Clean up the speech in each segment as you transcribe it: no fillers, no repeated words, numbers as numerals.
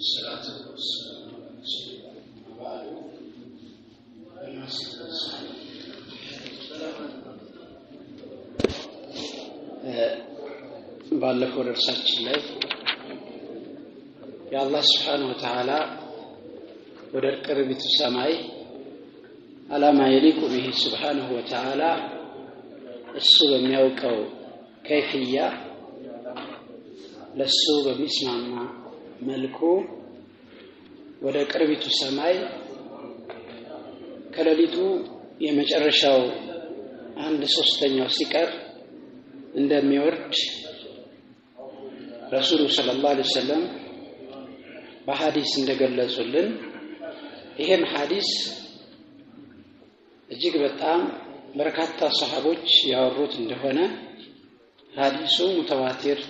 الصلاة والسلام على رسول الله وبعد ባለፈው ደርሳችን ላይ የአላህ Subhanahu Wa Ta'ala ወደ ቅርቢቱ ሰማይ አላማ የሊቁ به Subhanahu Wa Ta'ala እሱ በሚያውቀው ከይፍያ ለሱ በሚስማማ መልኩ ወደ ቅርቢቱ ሰማይ ከሌሊቱ የመጨረሻው 1/3 ሲቀር እንደሚወርድ ረሱሉ ሰለላሁ ዐለይሂ ወሰለም በሐዲስ እንደገለጹልን ይሄም ሐዲስ እጅግ በጣም በርካታ ሰሃቦች ያወሩት እንደሆነ ሐዲሱ ሙተዋቲር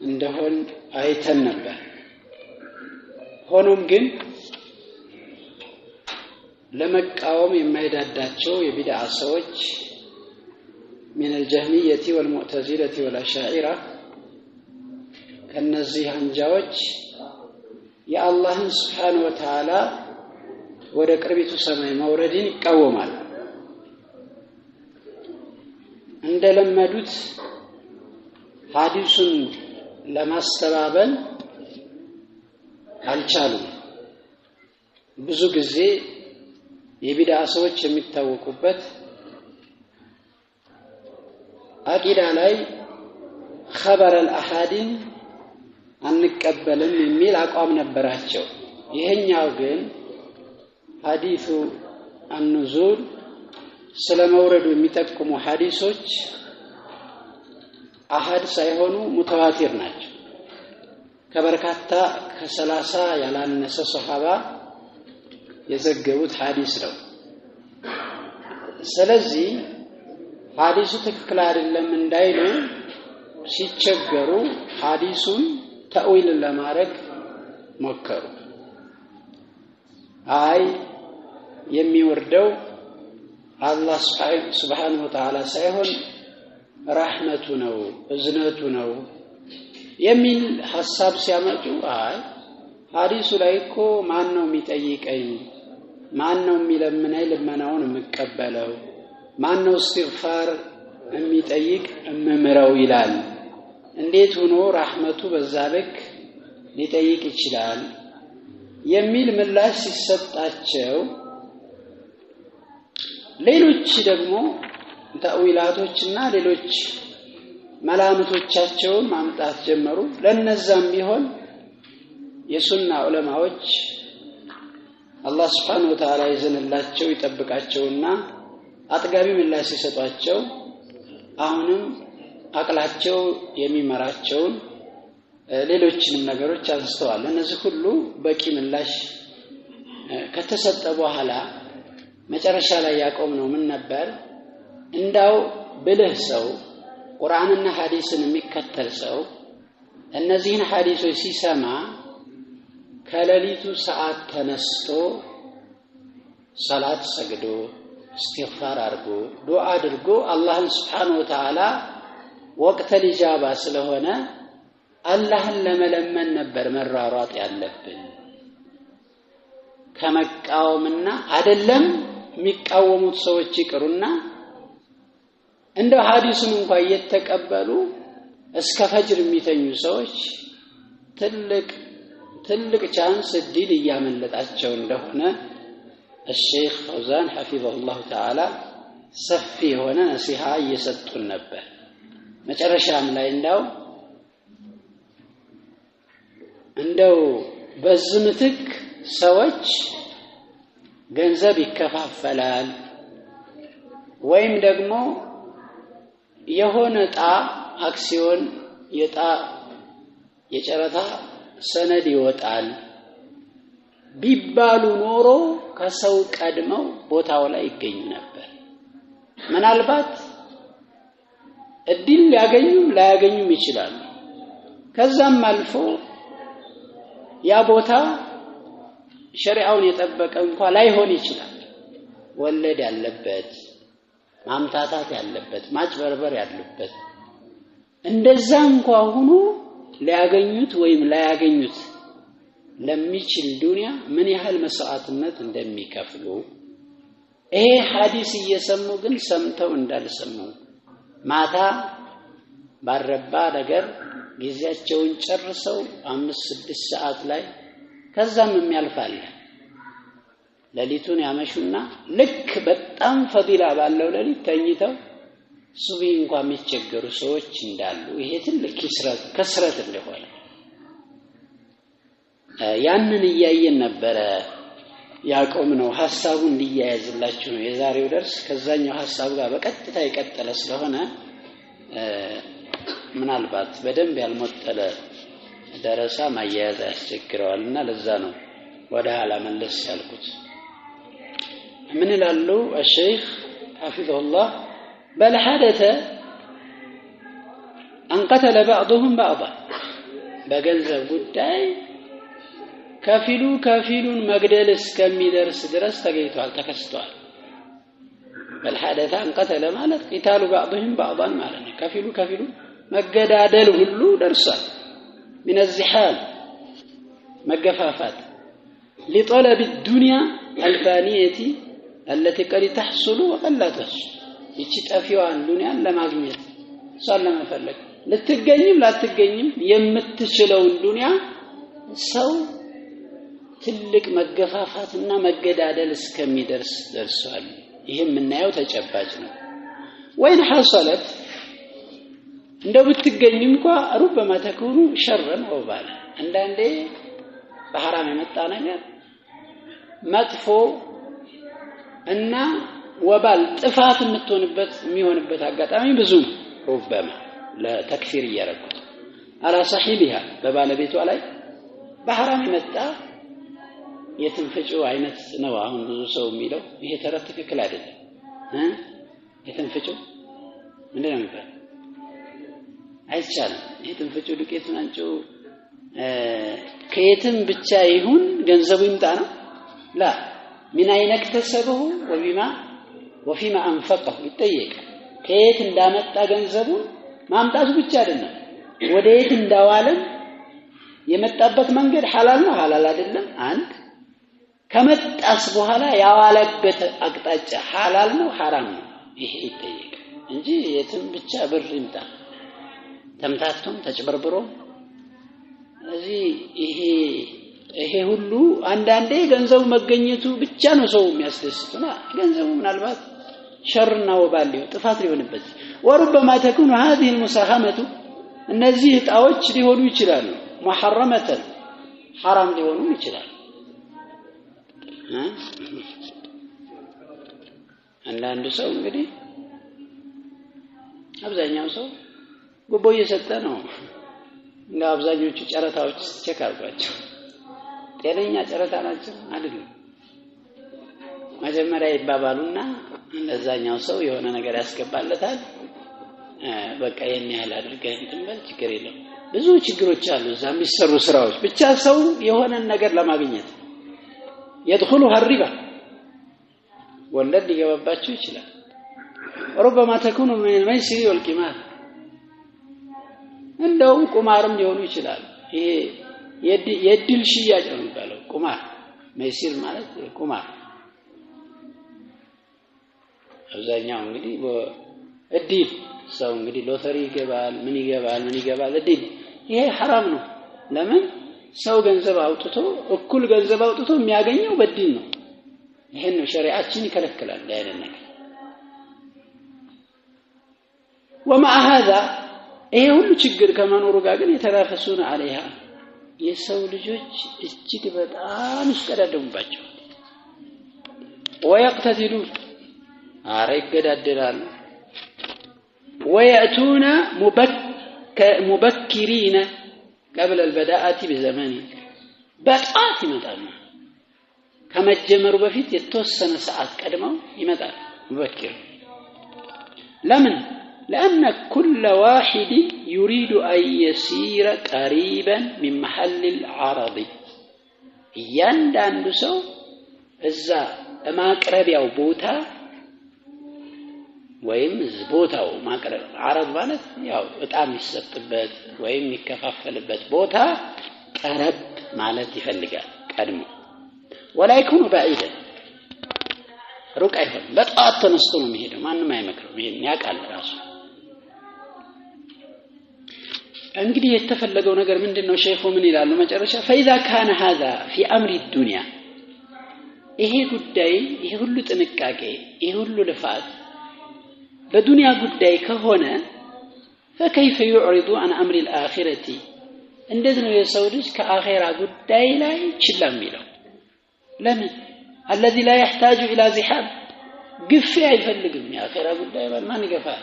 እንደሆነ አይተን ነበር። ሆኖም ግን ለመቃወም የማይዳዳቸው የቢድዓ ሰዎች من الجهمية والمعتزلة والأشاعرة ከነዚህ አንጃዎች የአላህን Subhanahu Wa Ta'ala ወደ ቅርቢቱ ሰማይ መውረድን ይቃወማል። እንደለመዱት ሐዲሱን ለማስተባበል አልቻሉም። ብዙ ጊዜ የቢድዓ ሰዎች የሚታወቁበት አቂዳ ላይ خبر الأحادين አንቀበልም የሚል አቋም ነበራቸው። ይሄኛው ግን ሐዲሱ النزول ስለመውረዱ የሚጠቁሙ ሐዲሶች አሐድ ሳይሆኑ ሙተዋቲር ናቸው። ከበርካታ ከ30 ያላነሰ ሱሐባ የዘገቡት ሐዲስ ነው። ስለዚህ ሐዲሱ ትክክል አይደለም እንዳይሉ ሲቸገሩ ሐዲሱን ተእዊል ለማድረግ ሞከሩ። አይ የሚወርደው አላህ Subhanahu Wa Ta'ala ሳይሆን ረህመቱ ነው እዝነቱ ነው የሚል ሐሳብ ሲያመጡ አይ ሐዲሱ ላይ እኮ ማን ነው የሚጠይቀኝ ማን ነው የሚለምነኝ ልመናውን የምቀበለው ማን ነው እስትግፋር የሚጠይቅ እምምረው ይላል እንዴት ሆኖ ረህመቱ በዛ ልክ ሊጠይቅ ይችላል የሚል ምላሽ ሲሰጣቸው ሌሎች ደግሞ ተእዊላቶችና ሌሎች መላምቶቻቸውን ማምጣት ጀመሩ። ለነዛም ቢሆን የሱና ዑለማዎች አላህ Subhanahu Wa Ta'ala ይዘንላቸው ይጠብቃቸውና አጥጋቢ ምላሽ ሲሰጧቸው አሁንም አቅላቸው የሚመራቸውን ሌሎችንም ነገሮች አንስተዋል። እነዚህ ሁሉ በቂ ምላሽ ከተሰጠ በኋላ መጨረሻ ላይ ያቆምነው ምን ነበር? እንዳው ብልህ ሰው ቁርአንና ሐዲስን የሚከተል ሰው እነዚህን ሐዲሶች ሲሰማ ከሌሊቱ ሰዓት ተነስቶ ሰላት ሰግዶ استغفار አድርጎ ዱዓ አድርጎ አላህን Subhanahu Wa Ta'ala ወቅተ ኢጃባ ስለሆነ አላህን ለመለመን ነበር መራራጥ ያለብን ከመቃወምና አይደለም የሚቃወሙት ሰዎች ይቅሩና እንደው ሐዲሱን እንኳን እየተቀበሉ እስከ ፈጅር የሚተኙ ሰዎች ትልቅ ቻንስ እድል እያመለጣቸው እንደሆነ الشيخ فوزان حفظه الله تعالى ሰፊ የሆነ ነሲሃ እየሰጡን ነበር። መጨረሻም ላይ እንደው በዝምትክ ሰዎች ገንዘብ ይከፋፈላል ወይም ደግሞ የሆነ ጣ አክሲዮን የጨረታ ሰነድ ይወጣል ቢባሉ ኖሮ ከሰው ቀድመው ቦታው ላይ ይገኙ ነበር። ምናልባት እድል ላያገኙም ይችላል። ከዛም አልፎ ያ ቦታ ሸሪዓውን የጠበቀ እንኳን ላይሆን ይችላል። ወለድ ያለበት ማምታታት ያለበት ማጭበርበር ያለበት እንደዛ እንኳን ሆኖ ሊያገኙት ወይም ላያገኙት ለሚችል ዱንያ ምን ያህል መስዋዕትነት እንደሚከፍሉ ይሄ ሐዲስ እየሰሙ ግን ሰምተው እንዳልሰሙ ማታ ባረባ ነገር ጊዜያቸውን ጨርሰው 5-6 ሰዓት ላይ ከዛም የሚያልፋል ለሊቱን ያመሹና ልክ በጣም ፈዲላ ባለው ለሊት ተኝተው ሱቢ እንኳን የሚቸገሩ ሰዎች እንዳሉ ይሄ ትልቅ ከስረት እንደሆነ ያንን እያየን ነበረ ያቆም ነው ሐሳቡ እንዲያያዝላችሁ ነው የዛሬው ደርስ ከዛኛው ሐሳብ ጋር በቀጥታ ይቀጥላል ስለሆነ ምናልባት በደንብ ያልሞተለ ደረሳ ማያያዝ ያስቸግረዋልና ለዛ ነው ወደ ኋላ መለስ ያልኩት ምን ይላሉ الشيخ حفظه الله بل حدث أن قتل بعضهم بعضا በገንዘብ ጉዳይ ከፊሉን መግደል እስከሚደርስ ድረስ ተገኝቷል ተከስቷል بل حدث أن قتل ማለት قتال بعضهم بعضا ማለት ነው ከፊሉ መገዳደል ሁሉ ደርሷል من الزحام مجفافات لطلب الدنيا الفانية التي قد تحصل وقد لا تحصل يتطفيوان دنيا ለማግኘት ሰው ለመፈለግ ልትገኝም ላትገኝም የምትችለውን ዱንያ ሰው ትልቅ መገፋፋትና መገዳደል እስከሚደርስ ደርሷል ይሄም እናየው ተጨባጭ ነው ወይን حصلت እንደው ብትገኝ እንኳን ربما تكون شرا او بالا አንዳንዴ በሐራም የመጣ ነገር መጥፎ እና ወባል ጥፋት የሚሆንበት አጋጣሚ ብዙ ربما ለተክፊር ያረኩት على صاحبها በባለቤቷ ላይ በሐራም የመጣ የትንፍጭው አይነት ነው አሁን ብዙ ሰው የሚለው ይሄ ተረት ትክክል አይደለም የትንፍጭው ምንድን ነው የሚባለው አይቻልም የትንፍጭው ዱቄቱን አንጨው ከየትም ብቻ ይሁን ገንዘቡ ይምጣ ነው لا من اين اكتسبه وفيما انفقه ይጠየቅ ከየት እንዳመጣ ገንዘቡ ማምጣቱ ብቻ አይደለም ወደየት እንዳዋለም የመጣበት መንገድ ሐላል ነው ሐላል አይደለም አንድ ከመጣስ በኋላ ያዋለበት አቅጣጫ ሐላል ነው ሐራም ነው ይሄ ይጠየቅ እንጂ የትም ብቻ ብር ይምጣ ተምታቱም ተጭበርብሮ እዚህ ይሄ ሁሉ አንዳንዴ ገንዘቡ መገኘቱ ብቻ ነው ሰው የሚያስደስቱና ገንዘቡ ምናልባት ሸርና ወባል ሊሆን ጥፋት ሊሆንበት ወሩበማ ተكون هذه المساهمه እነዚህ ጣዎች ሊሆኑ ይችላሉ محرمه حرام ሊሆኑ ይችላሉ አንዳንዱ ሰው እንግዲህ አብዛኛው ሰው ጉቦ እየሰጠ ነው እና አብዛኞቹ ጨረታዎች ቼክ አድርጓቸው ጤነኛ ጨረታ ናቸው አይደለም መጀመሪያ ይባባሉና ለዛኛው ሰው የሆነ ነገር ያስገባለታል በቃ የኔ ያህል አድርገህ እንትን ችግር የለም ብዙ ችግሮች አሉ እዛ የሚሰሩ ስራዎች ብቻ ሰው የሆነ ነገር ለማግኘት يدخلها الربا ወለድ ሊገባባቸው ይችላል ربما تكون من الميسر والقمار እንደው ቁማርም ሊሆኑ ይችላል ይሄ የድል ሽያጭ ነው የሚባለው ቁማር መይሲር ማለት ቁማር አብዛኛው እንግዲህ እድል ሰው እንግዲህ ሎተሪ ይገባል ምን ይገባል እድል ይሄ حرام ነው ለምን ሰው ገንዘብ አውጥቶ እኩል ገንዘብ አውጥቶ የሚያገኘው በድል ነው ይሄን ነው ሸሪዓችን ይከለክላል ያለነው ومع هذا ይሄ ሁሉ ችግር ከመኖሩ ጋር ግን የተራፈሱን عليها የሰው ልጆች እጅግ በጣም ይስቀዳደሙባቸው ويقتتلون አረጋዳደላሉ ويأتون مبكرين قبل البداءة بزمان በጣት ይመጣሉ ከመጀመሩ በፊት የተወሰነ ሰዓት ቀድመው ይመጣሉ مبكر ለምን لأن كل واحد يريد أن يسير قريبا من محل العرض እያንዳንዱ ሰው እዛ ማቅረቢያው ቦታ ወይም ቦታው ማቅረብ عرض ማለት ያው በጣም ይሰጥበት ወይም ይከፋፈልበት ቦታ ቀረብ ማለት ይፈልጋል ቀድሞ ولا يكون بعيدا ሩቅ አይሆን በጣት ተነስቶ ነው የሚሄደው ማንንም አይመክረው ይሄን ያቃል ራሱ እንግዲህ የተፈለገው ነገር ምንድነው ሼኹ ምን ይላሉ መጨረሻ فاذا كان هذا في امر الدنيا ይሄ ጉዳይ ይሄ ሁሉ ጥንቃቄ ይሄ ሁሉ ልፋት በዱንያ ጉዳይ ከሆነ فكيف يعرض عن امر الاخره እንዴት ነው የሰው ልጅ ከአኺራ ጉዳይ ላይ ችላ የሚለው ለምን الذي لا يحتاج الى زحام ግፍ አይፈልግም የአኺራ ጉዳይ ማን ይገፋል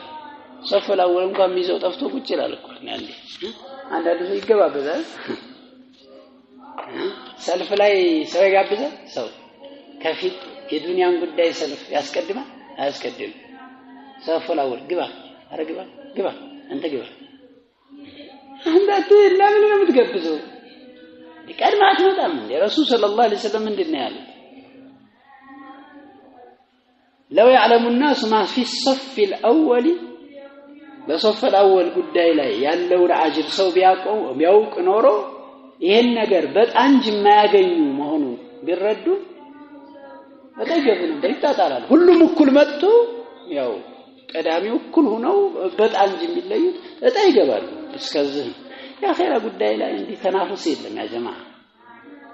ሰፍ ላወል እንኳን የሚይዘው ጠፍቶ ቁጭ ይላል እኮ አንዴ አንዳንዱ ሰው ይገባበዛል ሰልፍ ላይ ሰው ይጋብዛል ሰው ከፊት የዱንያን ጉዳይ ሰልፍ ያስቀድማል አያስቀድም ሰፍ ላወል ግባ አረ ግባ አንተ ግባ አንዳንዱ ለምን ነው የምትገብዘው ይቀድማት መጣም እንደ ረሱል ሰለላሁ ዐለይሂ ወሰለም እንደነ ያለው لو يعلم الناس ما في الصف الأول በሶፍ الأول ጉዳይ ላይ ያለው አጅር ሰው ቢያውቅ ኖሮ ይሄን ነገር በጣም የማያገኙ መሆኑን ቢረዱ በተገቢ ነው ይጣጣላል ሁሉም እኩል መጥቶ ያው ቀዳሚው እኩል ሆነው በጣም የሚለዩ እጣ ይገባሉ እስከዚህ የአኺራ ጉዳይ ላይ እንዲ ተናፍስ የለም ያ ጀማዓ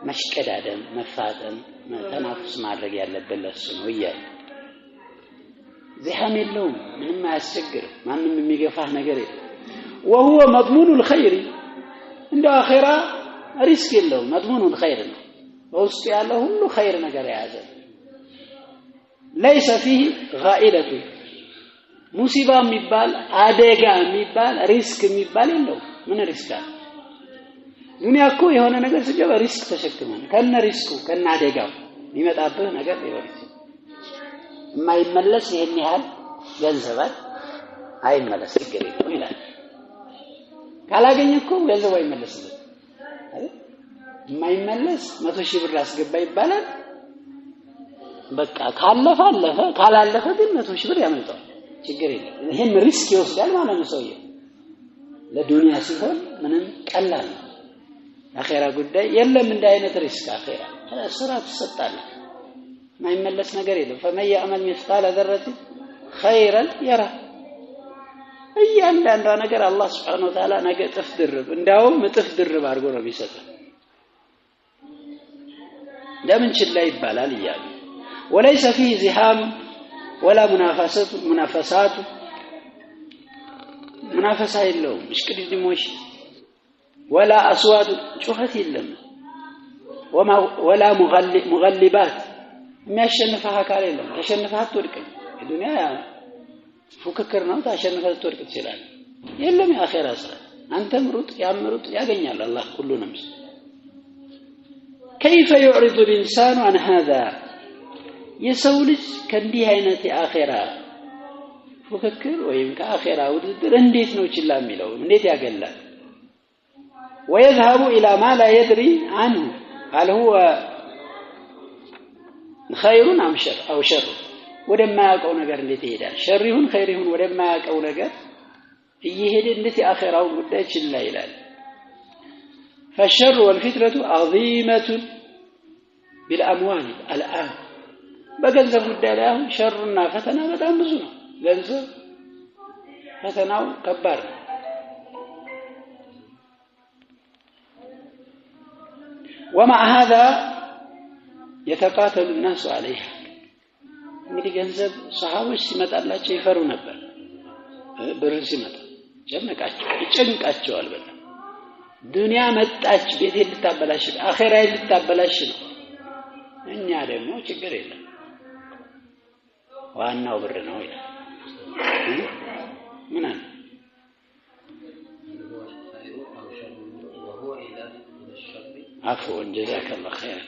መሽቀዳደም መፋጠም ተናፍስ ማድረግ ያለበት ለሱ ነው ይያል زحام የለውም ምንም አያስቸግር ማንንም የሚገፋህ ነገር የለም وهو مضمون الخير እንደ አኺራ ሪስክ የለውም مضمون الخير ነው በውስጡ ያለው ሁሉ ኸይር ነገር ያዘ ليس فيه غائلة ሙሲባ የሚባል አደጋ የሚባል ሪስክ የሚባል የለው ምን ሪስክ አለ ዱንያ እኮ የሆነ ነገር ሲገባ ሪስክ ተሸክመን ከነ ሪስኩ ከነ አደጋው የሚመጣብህ ነገር ይወርስ የማይመለስ ይሄን ያህል ገንዘባት አይመለስ ይገር ይላል ካላገኘ እኮ ገንዘብ አይመለስም አይደል የማይመለስ 100,000 ብር አስገባ ይባላል በቃ ካለፈ አለፈ ካላለፈ ግን 100,000 ብር ያመልጣል ችግር የለም ይሄን ሪስክ ይወስዳል ማለት ነው ሰውዬ ለዱንያ ሲሆን ምንም ቀላል ነው አኺራ ጉዳይ የለም እንደ አይነት ሪስክ አኺራ ስራ ተሰጣለ ማይመለስ ነገር የለም فمن يعمل مثقال ذرة خيرا يره እያንዳንዱ ነገር አላህ Subhanahu Wa Ta'ala ነገ ጥፍ ድርብ እንዳውም ጥፍ ድርብ አድርጎ ነው የሚሰጠው ለምን ችላ ይባላል ይያል وليس فيه زحام ولا منافسات منافسه የለውም እሽቅድድሞሽ ولا اصوات ጩኸት የለም ولا مغلبات የሚያሸንፈህ አካል የለም ተሸንፈህ አትወድቅም ዱንያ ፉክክር ነው ታሸንፈህ አትወድቅ ይችላል የለም የአኺራ ስራ አንተም ሩጥ ያምሩጥ ያገኛል አላህ ሁሉንም كيف يعرض الانسان عن هذا የሰው ልጅ ከእንዲህ አይነት የአኺራ ፉክክር ወይም ከአኺራ ውድድር እንዴት ነው ችላ የሚለው እንዴት ያገላል ويذهب الى ما لا يدري عنه هل هو خير ام شر او شر ወደማያውቀው ነገር እንዴት ይሄዳል ሸር ይሁን ኸይር ይሁን ወደማያውቀው ነገር እየሄደ እንዴት የአኺራው ጉዳይ ችላ ይላል فالشر والفتنه عظيمه بالاموال الان በገንዘብ ጉዳይ ላይ አሁን ሸርና ፈተና በጣም ብዙ ነው ገንዘብ ፈተናው ከባድ ነው ومع هذا يتقاتل الناس عليه እንግዲህ ገንዘብ ሰሃቦች ሲመጣላቸው ይፈሩ ነበር ብር ሲመጣ ጨንቃቸዋል በጣም ዱንያ መጣች ቤት ልታበላሽ አኺራ ልታበላሽ ነው እኛ ደግሞ ችግር የለም ዋናው ብር ነው ይላል ምን አለ عفوا جزاك الله خير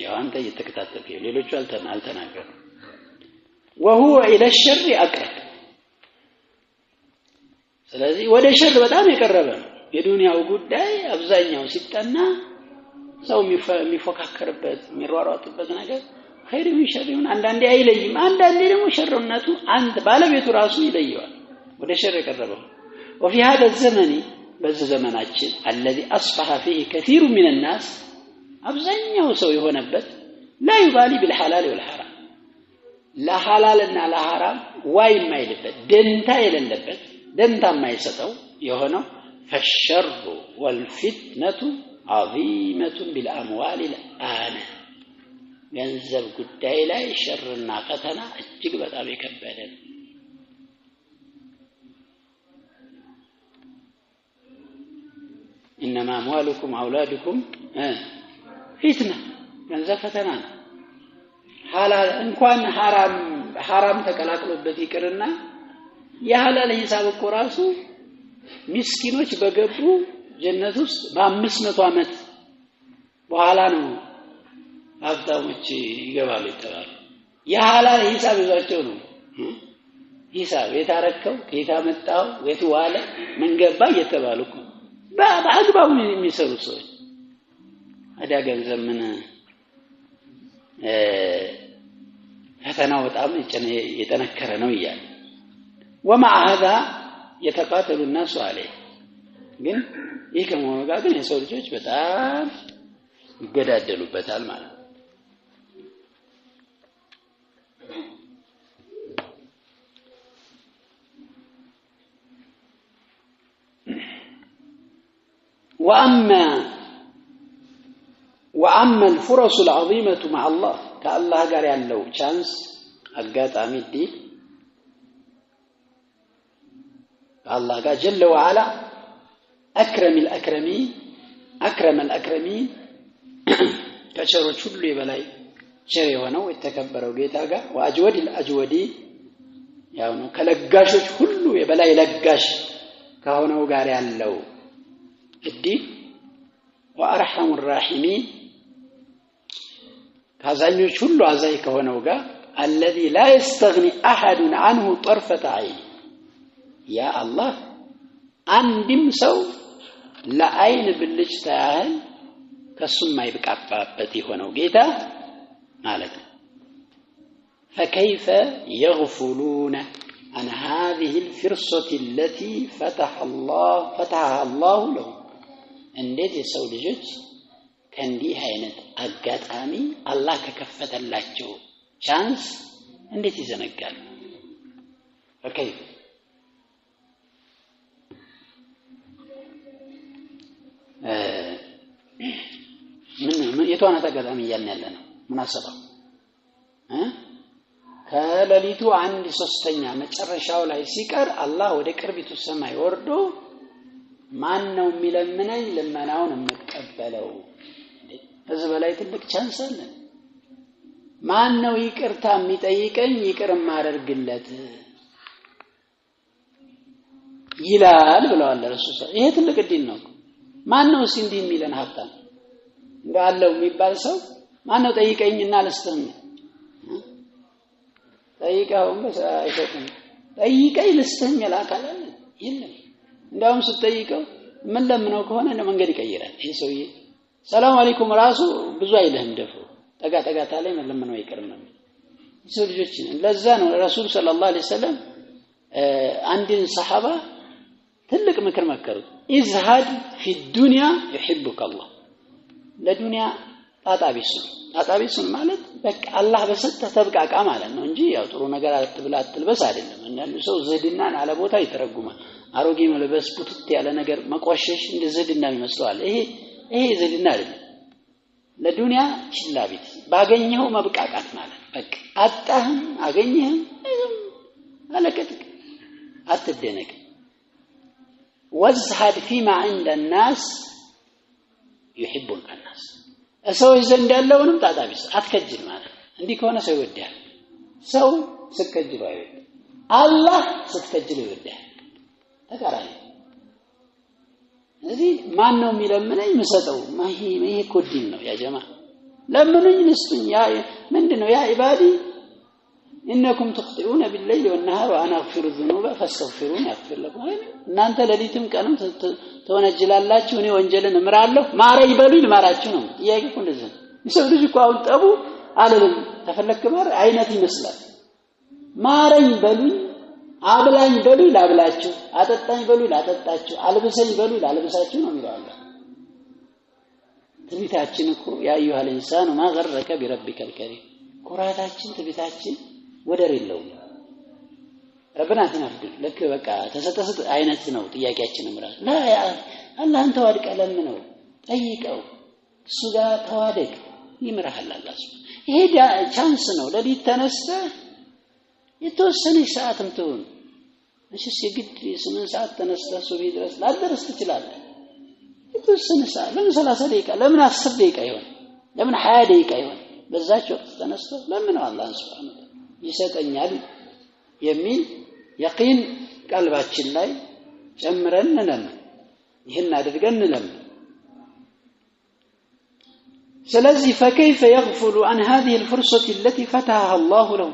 ያው አንተ እየተከታተልክ ሌሎቹ አልተናገሩ وهو الى الشر اقرب ስለዚህ ወደ ሸር በጣም የቀረበ ነው የዱንያው ጉዳይ አብዛኛው ሲጠና ሰው የሚፎካከርበት የሚሯሯጥበት ነገር ኸይር ይሽሪውን አንዳንዴ አይለይም አንዳንዴ ደግሞ ሸርነቱ አንድ ባለቤቱ ራሱ ይለየዋል ወደ ሸር የቀረበው وفي هذا الزمن በዚህ ዘመናችን الذي اصبح فيه كثير من الناس አብዛኛው ሰው የሆነበት لا يبالي بالحلال والحرام ለሐላልና ለሐራም ዋይ የማይልበት ደንታ የሌለበት ደንታ የማይሰጠው የሆነው فالشر والفتنة عظيمة بالأموال الآن ገንዘብ ጉዳይ ላይ ሸርና ፈተና እጅግ በጣም የከበደ ነው إنما أموالكم أولادكم فتنة ገንዘብ ፈተና ነው ሐላል እንኳን ሐራም ተቀላቅሎበት ይቅርና የሐላል ሂሳብ እኮ ራሱ ምስኪኖች በገቡ ጀነት ውስጥ በ500 ዓመት በኋላ ነው ሀብታሞች ይገባሉ ይተባሉ የሐላል ሂሳብ ይዟቸው ነው ሂሳብ የታረከው ከየታመጣው የትዋለ ምን ገባ እየተባሉ እኮ በአግባቡ የሚሰሩ ሰዎች አዳ ገንዘብ ምን ፈተናው በጣም የጠነከረ ነው ይያል ومع هذا يتقاتل الناس عليه ግን ይህ ከመሆኑ ጋር ግን የሰው ልጆች በጣም ይገዳደሉበታል ማለት ነው وأما الفرص العظيمة مع الله كالله قال ያለው ቻንስ አጋጣሚ ዲል الله قال جل وعلا أكرم الأكرمين كشروش كل بلاي شري ونو يتكبروا جيتاغا وأجود الأجودي يعني كلقاشوش كل بلاي لقاش كهونو قال يالله الدين وأرحم الراحمين كازانيوش كل عزاي كهونو قال الذي لا يستغني أحد عنه طرفة عين يا الله አንድም ሰው ለአይን ብልጭታ ያህል ከሱም ማይብቃባበት የሆነው ጌታ ማለት ነው فكيف يغفلون عن هذه الفرصة التي فتحها الله لهم እንዴት የሰው ልጆች ከእንዲህ አይነት አጋጣሚ አላህ ከከፈተላቸው ቻንስ እንዴት ይዘነጋሉ فكيف من يتوانا تقدم يالنا مناسبة ከሌሊቱ አንድ ሶስተኛ መጨረሻው ላይ ሲቀር አላህ ወደ ቅርቢቱ ሰማይ ወርዶ ማን ነው የሚለምነኝ ለመናውን የምቀበለው እዚህ በላይ ትልቅ ቻንስ አለ ማን ነው ይቅርታ የሚጠይቀኝ ይቅር ማደርግለት ይላል ብለዋል ረሱል ይሄ ትልቅ ዲን ነው ማን ነው እንዲህ የሚለን ሀብታም እንዳለው የሚባል ሰው ማን ነው ጠይቀኝና ልስጥህ ጠይቀው አይሰጥም ጠይቀኝ ልስጥህ ይላካል የለም እንዳውም ስትጠይቀው ምን ለምነው ከሆነ መንገድ ይቀይራል ይሄ ሰውዬ ሰላም አለይኩም ራሱ ብዙ አይልህም ደፉ ጠጋ ታላይ ምን ለምነው አይቀርም ሰው ልጆች ለዛ ነው ረሱል ሰለላሁ ዐለይሂ ወሰለም አንድን ሰሃባ ትልቅ ምክር መከሩት ኢዝሃድ في الدنيا يحبك الله ለዱንያ ጣጣቢሱን ማለት በቃ አላህ በሰጠህ ተብቃቃ ማለት ነው እንጂ ያው ጥሩ ነገር አትልበስ አይደለም አንዳንዱ ሰው ዝህድናን አለ ቦታ ይተረጉማል አሮጌ መልበስ ቡትት ያለ ነገር መቆሸሽ እንደ ዝህድና ይመስላል ይሄ ዝህድና አይደለም ለዱንያ ችላቢት ባገኘው መብቃቃት ማለት በቃ አጣህም አገኘህም አለቀጥ አትደነቅ وازهد فيما عند الناس يحبون الناس ሰዎች ዘንድ ያለውንም ጣጣቢስ አትከጅል ማለት እንዲህ ከሆነ ሰው ይወዳል ሰው ስከጅል አይወድ አላህ ስትከጅል ይወዳል ተቃራኒ እዚህ ማን ነው የሚለምነኝ መስጠው ይሄ ኮዲን ነው ያ ጀማ ለምኑኝ ልስጡኝ ያ ምንድነው ያ ኢባዲ انكم تخطئون بالليل والنهار وانا اغفر الذنوب فاستغفروني اغفر لكم እናንተ ለሊትም ቀንም ተወነጅላላችሁ እኔ ወንጀልን እምራለሁ ማረኝ በሉኝ ማራችሁ ነው ጥያቄው እንደዚህ ሰው ልጅ እኮ አሁን ጠቡ አለለም ተፈለክ ማር አይነት ይመስላል ማረኝ በሉኝ አብላኝ በሉ ላብላችሁ አጠጣኝ በሉ ላጠጣችሁ አልብሰኝ በሉ ላልብሳችሁ ነው የሚለው አላህ ትቢታችን እኮ ያ አዩሃ الانسان ما غرك بربك الكريم ኩራታችን ትቢታችን ወደር የለውም ረብና ተናፍቅ ለክ በቃ ተሰጠሰጥ አይነት ነው ጥያቄያችንም ራስ ላ ያ አላህን ተዋድቀ ለምነው ጠይቀው እሱ ጋር ተዋደቅ ይምርሃል አላህ ይሄ ቻንስ ነው ለዲት ተነስተ የተወሰነ ሰዓትም ትሆን እሺ የግድ 8 ሰዓት ተነስተ ሱብሂ ድረስ ላደርስ ትችላለህ የተወሰነ ሰዓት ለምን 30 ደቂቃ ለምን 10 ደቂቃ ይሆን ለምን 20 ደቂቃ ይሆን በዛች ወቅት ተነስተ ለምን አላህ Subhanahu Wa Ta'ala ይሰጠኛል የሚል يقين ቀልባችን ላይ ጨምረን ነን ይሄን አድርገን ነን ስለዚህ فكيف يغفل عن هذه الفرصة التي فتحها الله له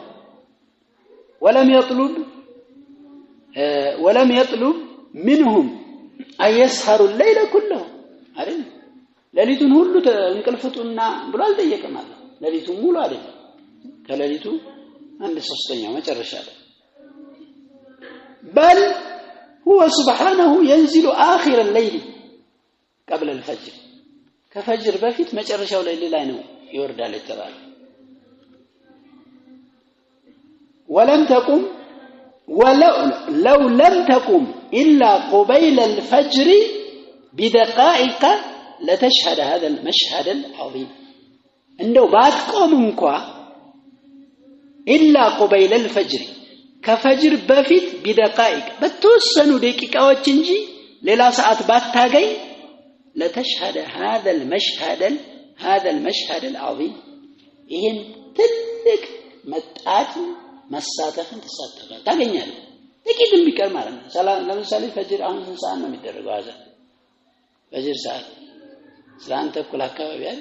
ولم يطلب منهم أن يسهروا الليل كله አይደል ለሊቱን ሁሉ እንቅልፍጡና ብሎ አልጠየቀም አለ ለሊቱን ሙሉ አይደል ከለሊቱ አንድ ሶስተኛው መጨረሻ ላይ بل هو سبحانه ينزل آخر الليل قبل الفجر كفجر بفيت مجرشاو ليل ላይ ነው ይወርዳል የተባለ ولو لم تقم إلا قبيل الفجر بدقائق لتشهد هذا المشهد العظيم እንደው ባትቆም እንኳን إلا قبيل الفجر ከፈጅር በፊት بدقائق በተወሰኑ ደቂቃዎች እንጂ ሌላ ሰዓት ባታገኝ لتشهد هذا المشهد العظيم ይሄን ትልቅ መጣት መሳተፍን ተሳተፋል ታገኛለህ ጥቂትም ቢቀር ማለት ነው ሰላም ለምሳሌ ፈጅር አሁን ሰዓት ነው የሚደረገው አዛን ፈጅር ሰዓት 11 ተኩል አካባቢ አይደል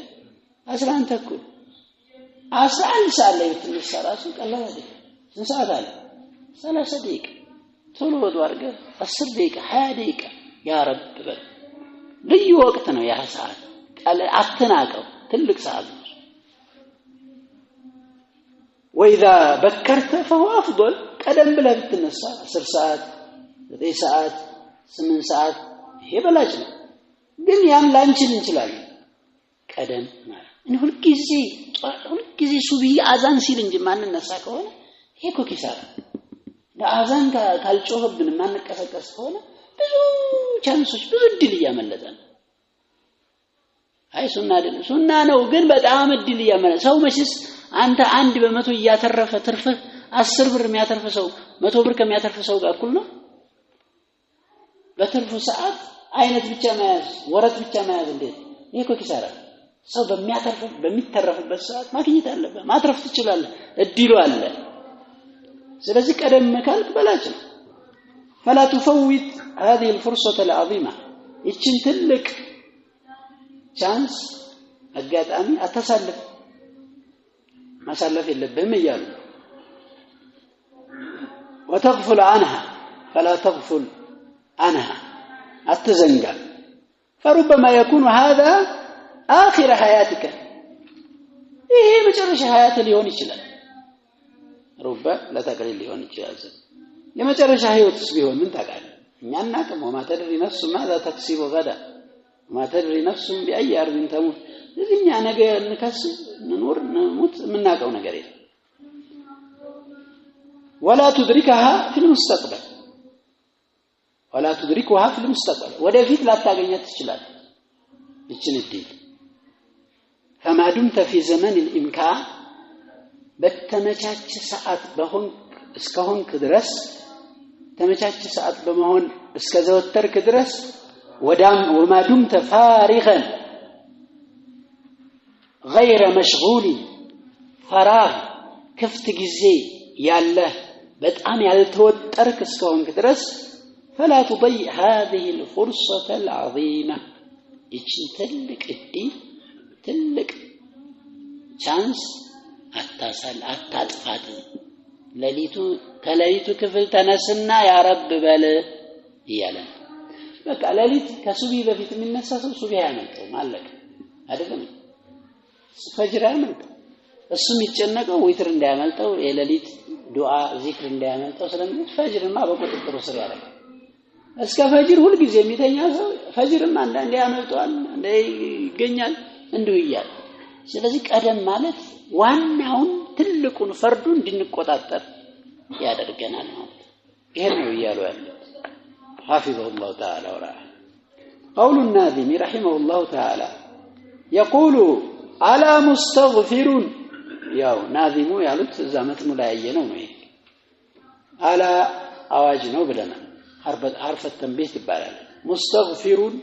11 ተኩል 11 ሰዓት ላይ ብትነሳ ራሱ ቀላል አይደል ስንት ሰዓት አለ 30 ደቂቃ ቶሎ ወደ አርገ 10 ደቂቃ 20 ደቂቃ ያ ረብ በል ልዩ ወቅት ነው ያ ሰዓት ቃል አትናቀው ትልቅ ሰዓት ነው وإذا بكرت فهو أفضل قدم بلا بتنسى 10 ساعات 9 ساعات 8 ساعات هي بلاش ነው ግን ያን ላንችል እንችላለን ቀደም ማለት እኔ ሁልጊዜ ሱብሂ አዛን ሲል እንጂ ማንነሳ ከሆነ ይሄ እኮ ኪሳራ ለአዛን ካልጮህብን ማንቀሰቀስ ከሆነ ብዙ ቻንሶች ብዙ ድል ያመለጠን አይ ሱና ነው ግን በጣም ድል ያመለጠ ሰው መችስ አንተ 1% እያተረፈ ትርፍህ 10 ብር የሚያተርፍ ሰው 100 ብር ከሚያተርፍ ሰው ጋር እኩል ነው በትርፉ ሰዓት አይነት ብቻ መያዝ ወረት ብቻ መያዝ እንዴት ይሄ እኮ ኪሳራ ሰው በሚተረፍበት ሰዓት ማግኘት አለበት ማትረፍ ትችላለህ እድሉ አለ ስለዚህ ቀደም ካልክ በላጭ ነው فلا تفوت هذه الفرصة العظيمة ይችን ትልቅ ቻንስ አጋጣሚ አታሳልፍ ማሳለፍ የለብህም እያሉ وتغفل عنها فلا تغفل عنها التزنجا فربما يكون هذا آخر حياتك إيه مجرش حياة اليوم يشلل ربما لا تقريل اليوم يشلل يمجرش حياة تسبيهون من تقال يعناكم وما تدري نفس ماذا تكسب غدا وما تدري نفس بأي أرض تموت لذين يعني نكسب نور نموت من ناقو نقريل ولا تدركها في المستقبل ودفيت لا تاغنيت تشلال يچن الدين فما دمت في زمن الامكان በተመቻቸ ሰዓት እስከሆንክ ድረስ ተመቻቸ ሰዓት በመሆን እስከዘወተርክ ድረስ وما دمت فارغا غير مشغول فراغ كفت ጊዜ ያለህ በጣም ያልተወጠርክ እስከሆንክ ድረስ فلا تضيع هذه الفرصة العظيمة ይችን ትልቅ ቻንስ አታጥፋት ከሌሊቱ ክፍል ተነስና ያ ረብ በል ይያለ በቃ ሌሊት ከሱብሂ በፊት የሚነሳ ሰው ሱብሂ ያመልጠው ማለት አይደለም ፈጅር ያመልጠው እሱ የሚጨነቀው ዊትር እንዳያመልጠው የሌሊት ዱዓ ዚክር እንዳያመልጠው ስለምን ፈጅርማ በቁጥጥሩ ስር ያደርጋል። እስከ ፈጅር ሁሉ ጊዜ የሚተኛ ሰው ፈጅርም አንዳንዴ ያመልጠዋል እንደ ይገኛል እንዲሁ ይያል። ስለዚህ ቀደም ማለት ዋናውን ትልቁን ፈርዱ እንድንቆጣጠር ያደርገናል ማለት ይሄ ነው ይያሉ ያለው حفظه الله تعالى ورعاه. قول الناظم رحمه الله تعالى يقول على مستغفر ያው ናዚሙ ያሉት ዘመት ሙላየ ነው ነው على አዋጅ ነው ብለናል حرف التنبيه ይባላል مستغفرون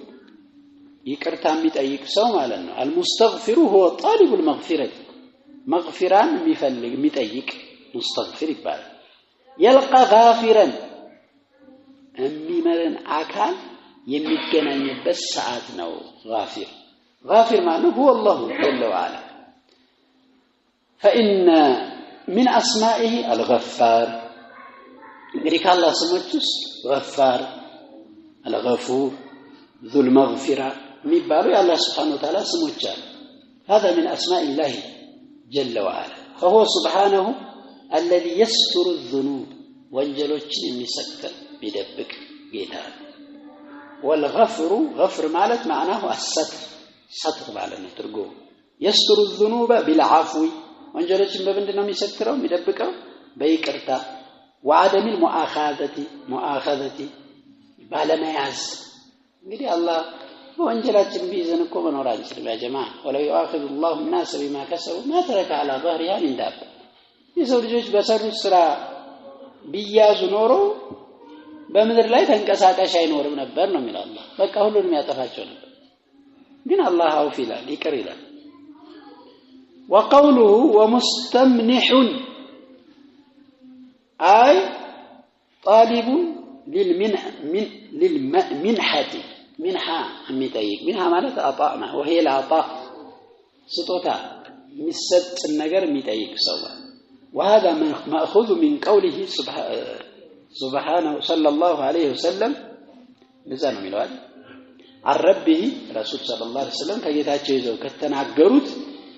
ይቅርታ የሚጠይቅ ሰው ማለት ነው المستغفر هو طالب المغفرة مغفران የሚፈልግ የሚጠይቅ مستغفر ይባላል يلقى غافرا የሚመረን አካል የሚገናኝበት ሰዓት ነው غافر ማለት هو الله جل وعلا فإن من أسمائه الغفار እንግዲህ ከአላህ ስሞች ውስጥ غفار الغفور ذو المغفرة የሚባሉ የአላህ Subhanahu Wa Ta'ala ስሞች አሉ هذا من أسماء الله جل وعلا فهو سبحانه الذي يستر الذنوب ወንጀሎችን የሚሰትር ቢደብቅ ጌታ والغفر غفر ማለት معناه الستر ستر ማለት ነው ትርጉሙ يستر الذنوب بالعفو ወንጀሎችን በምንድነው የሚሰትረው የሚደብቀው በይቅርታ وعدم المؤاخذة ባለመያዝ እንግዲህ አላህ ወንጀላችን ቢይዘን እኮ መኖር አንችልም ያ ጀማዓ ወለው يؤاخذ الله الناس بما كسبوا ما ترك على ظهرها من دابة የሰው ልጆች በሰሩት ስራ ቢያዙ ኖሮ በመድር ላይ ተንቀሳቃሽ አይኖርም ነበር ነው የሚለው አላህ በቃ ሁሉንም ያጠፋቸው ነበር ግን አላህ አውፍ ይላል ይቅር ይላል وقوله ومستمنح أي طالب للمنحة منحة ميتايق منحة معنات عطاء وهي العطاء سطوتا مسد النجر ميتايق سوا وهذا مأخوذ من قوله سبحانه صلى الله عليه وسلم لزانه ميلوال عن ربه رسول صلى الله عليه وسلم كجيتاچو يزو كتناغروت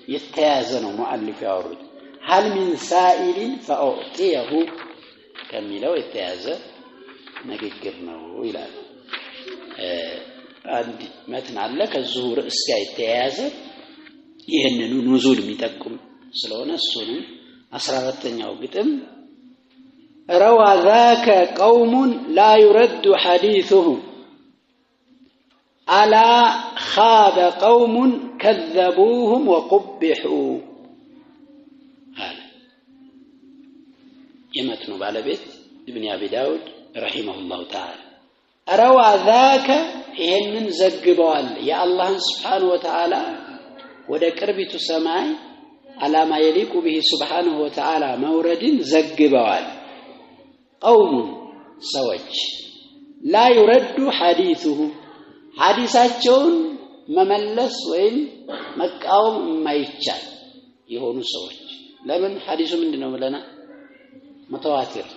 يتيازنو مؤلف ያወሩት هل من سائل فأعطيه ከሚለው የተያዘ ንግግር ነው ይላል አንድ መትን አለ ከዚሁ ርዕስ ጋር የተያዘ ይሄንኑ ኑዙል የሚጠቁም ስለሆነ እሱንም 14ኛው ግጥም روى ذاك قوم لا يرد حديثه ألا خاب قوم كذبوهم وقبحوا هذا يمتن بالبيت ابن أبي داود رحمه الله تعالى روى ذاك ይሄንን ዘግበዋል የአላህ Subhanahu Wa Ta'ala ወደ ቅርቢቱ ሰማይ አላማ የሊቁ به Subhanahu Wa Ta'ala መውረድን ዘግበዋል قوم ሰዎች لا يرد حديثهم ሐዲሳቸውን መመለስ ወይም መቃወም የማይቻል የሆኑ ሰዎች ለምን ሐዲሱ ምንድነው ብለና متواتر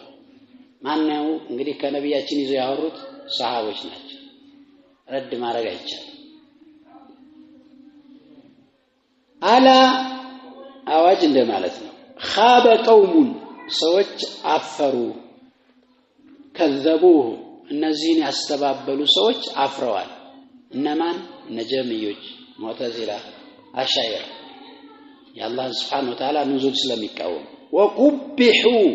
ማንነው እንግዲህ ከነብያችን ይዘው ያወሩት ሰሃቦች ናቸው ረድ ማድረግ አይቻልም አላ አዋጅ እንደማለት ነው خاب قوم ሰዎች አፈሩ كذبوه እነዚህን ያስተባበሉ ሰዎች አፍረዋል እነማን ነጀሚዮች ሙዕተዚላ አሻይራ የአላህ Subhanahu Wa Ta'ala ንዙል ስለሚቃወም وقبحوا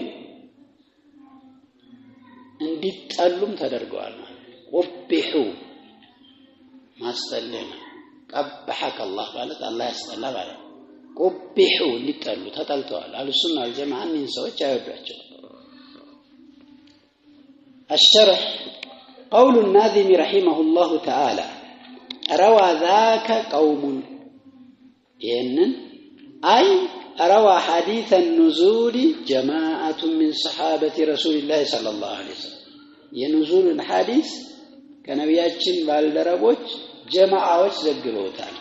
እንዲጠሉም ተደርገዋል ማለት قبحوا ማስተለና ቀበሐከ አላህ ማለት አላህ ያስጠላ ማለት قبحوا እንዲጠሉ ተጠልተዋል አልሱና አልጀማዓ እነዚህ ሰዎች አይወዷቸው الشرح قول الناظم رحمه الله تعالى روى ذاك قوم ينن أي روى حديث النزول جماعة من صحابة رسول الله صلى الله عليه وسلم ينزول الحديث كنبياتين بالدربوች جماعዎች ዘግበውታል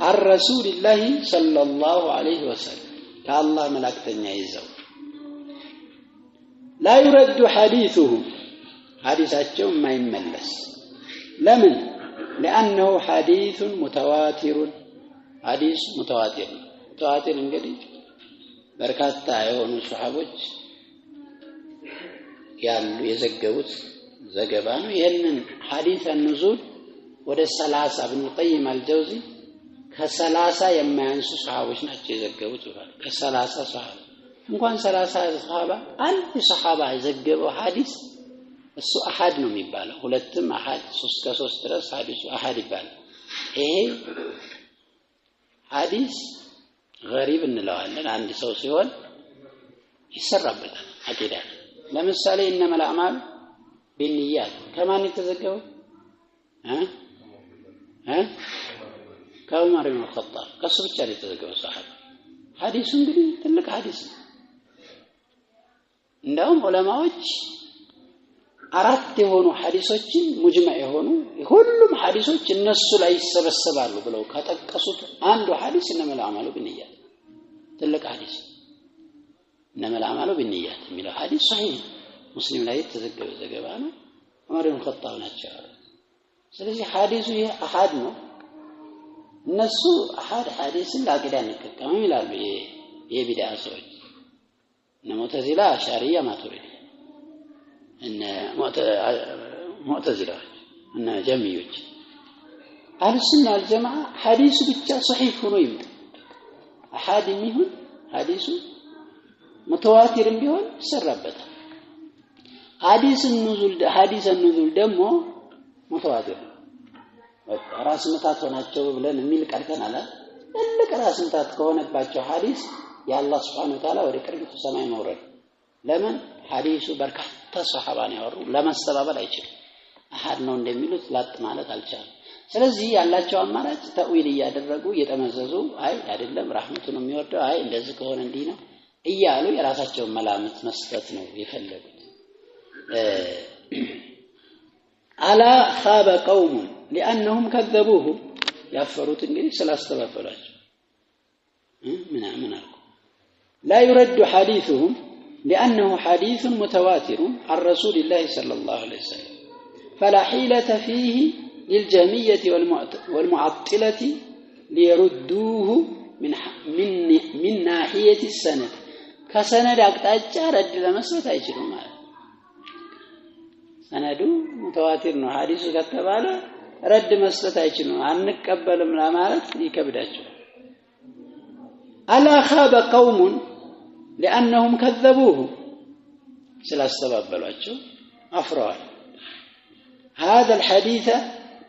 الرسول الله صلى الله عليه وسلم كالله ملائكتኛ ይዘው لا يرد حديثه حديثاቸው የማይመለስ لمن لأنه حديث متواتر حديث متواتر እንግዲህ በርካታ የሆኑ ሱሐቦች ያሉ የዘገቡት ዘገባ ነው። ይሄንን ሐዲስ النزول ወደ 30 ኢብኑ ቀይም አልጀውዚ ከ30 የማያንሱ ሱሐቦች ናቸው የዘገቡት ይላል። ከ30 ሱሐባ እንኳን 30 ሱሐባ አንድ ሱሐባ የዘገበው ሐዲስ እሱ አሐድ ነው የሚባለው። ሁለትም አሐድ 3 ከ3 ድረስ ሐዲሱ አሐድ ይባላል። ይሄ ሐዲስ ገሪብ እንለዋለን። አንድ ሰው ሲሆን ይሰራበታል አቂዳ። ለምሳሌ እነመል አዕማል ቢንያት ከማን የተዘገበው? ከዑመር ኢብኑ ኸጣብ ከሱ ብቻ ነው የተዘገበው ሱሐባ። ሐዲሱ እንግዲህ ትልቅ ሐዲስ ነው። እንደውም ዑለማዎች አራት የሆኑ ሐዲሶችን ሙጅመዕ የሆኑ ሁሉም ሐዲሶች እነሱ ላይ ይሰበሰባሉ ብለው ከጠቀሱት አንዱ ሐዲስ እነመል አዕማሉ ቢንያት ትልቅ ሐዲስ እነመል አዕማሉ ቢንያት የሚለው ሐዲስ ሷሂህ ሙስሊም ላይ የተዘገበ ዘገባ ነው። ዑመር ኢብኑ ኸጣብ ናቸው። ስለዚህ ሐዲሱ ይሄ አሐድ ነው። እነሱ አሐድ ሐዲስን ለአቂዳ እንጠቀምም ይላሉ የቢድዓ ሰዎች እነ ሙዕተዚላ አሻሪያ ማቱሪዲ እነ ሙዕተዚላዎች እነ ጀሚዮች አህሉሱና ወልጀማዓ ሐዲሱ ብቻ ሷሂህ ሆኖ ይምጣ አሐድ የሚሆን ሐዲሱ ሙተዋቲርም ቢሆን ይሰራበታል። ሐዲስ النزول ደግሞ ሙተዋቲር ራስ ምታት ሆናቸው ብለን የሚል ቀርተናል። ትልቅ ራስ ምታት ከሆነባቸው ሐዲስ የአላህ Subhanahu Wa Ta'ala ወደ ቅርቢቱ ሰማይ መውረድ ለምን ሐዲሱ በርካታ ሱሐባን ያወሩ ለማስተባበል አይችልም። አሐድ ነው እንደሚሉት ላጥ ማለት አልቻለም። ስለዚህ ያላቸው አማራጭ ተእዊል እያደረጉ እየተመዘዙ አይ አይደለም ረህመቱ ነው የሚወርደው አይ እንደዚህ ከሆነ እንዲህ ነው እያሉ የራሳቸውን መላምት መስጠት ነው የፈለጉት። አላ ኻበ ቀውም لانهم كذبوه ያፈሩት እንግዲህ ስላስተባበሏቸው ምን አልኩ لا يرد حديثهم لانه حديث متواتر عن رسول الله صلى الله عليه وسلم فلا حيلة فيه للجهمية والمعطلة ليردوه من ناحية السند كسند አቅጣጫ ረድ ለመስጠት አይችሉም ማለት ሰነዱ ሙተዋቲር ነው ሐዲሱ ከተባለ ረድ መስጠት አይችሉም አንቀበልም ለማለት ይከብዳቸዋል። ألا خاب قوم لأنهم كذبوه ስላስተባበሏቸው አፍረዋል። هذا الحديث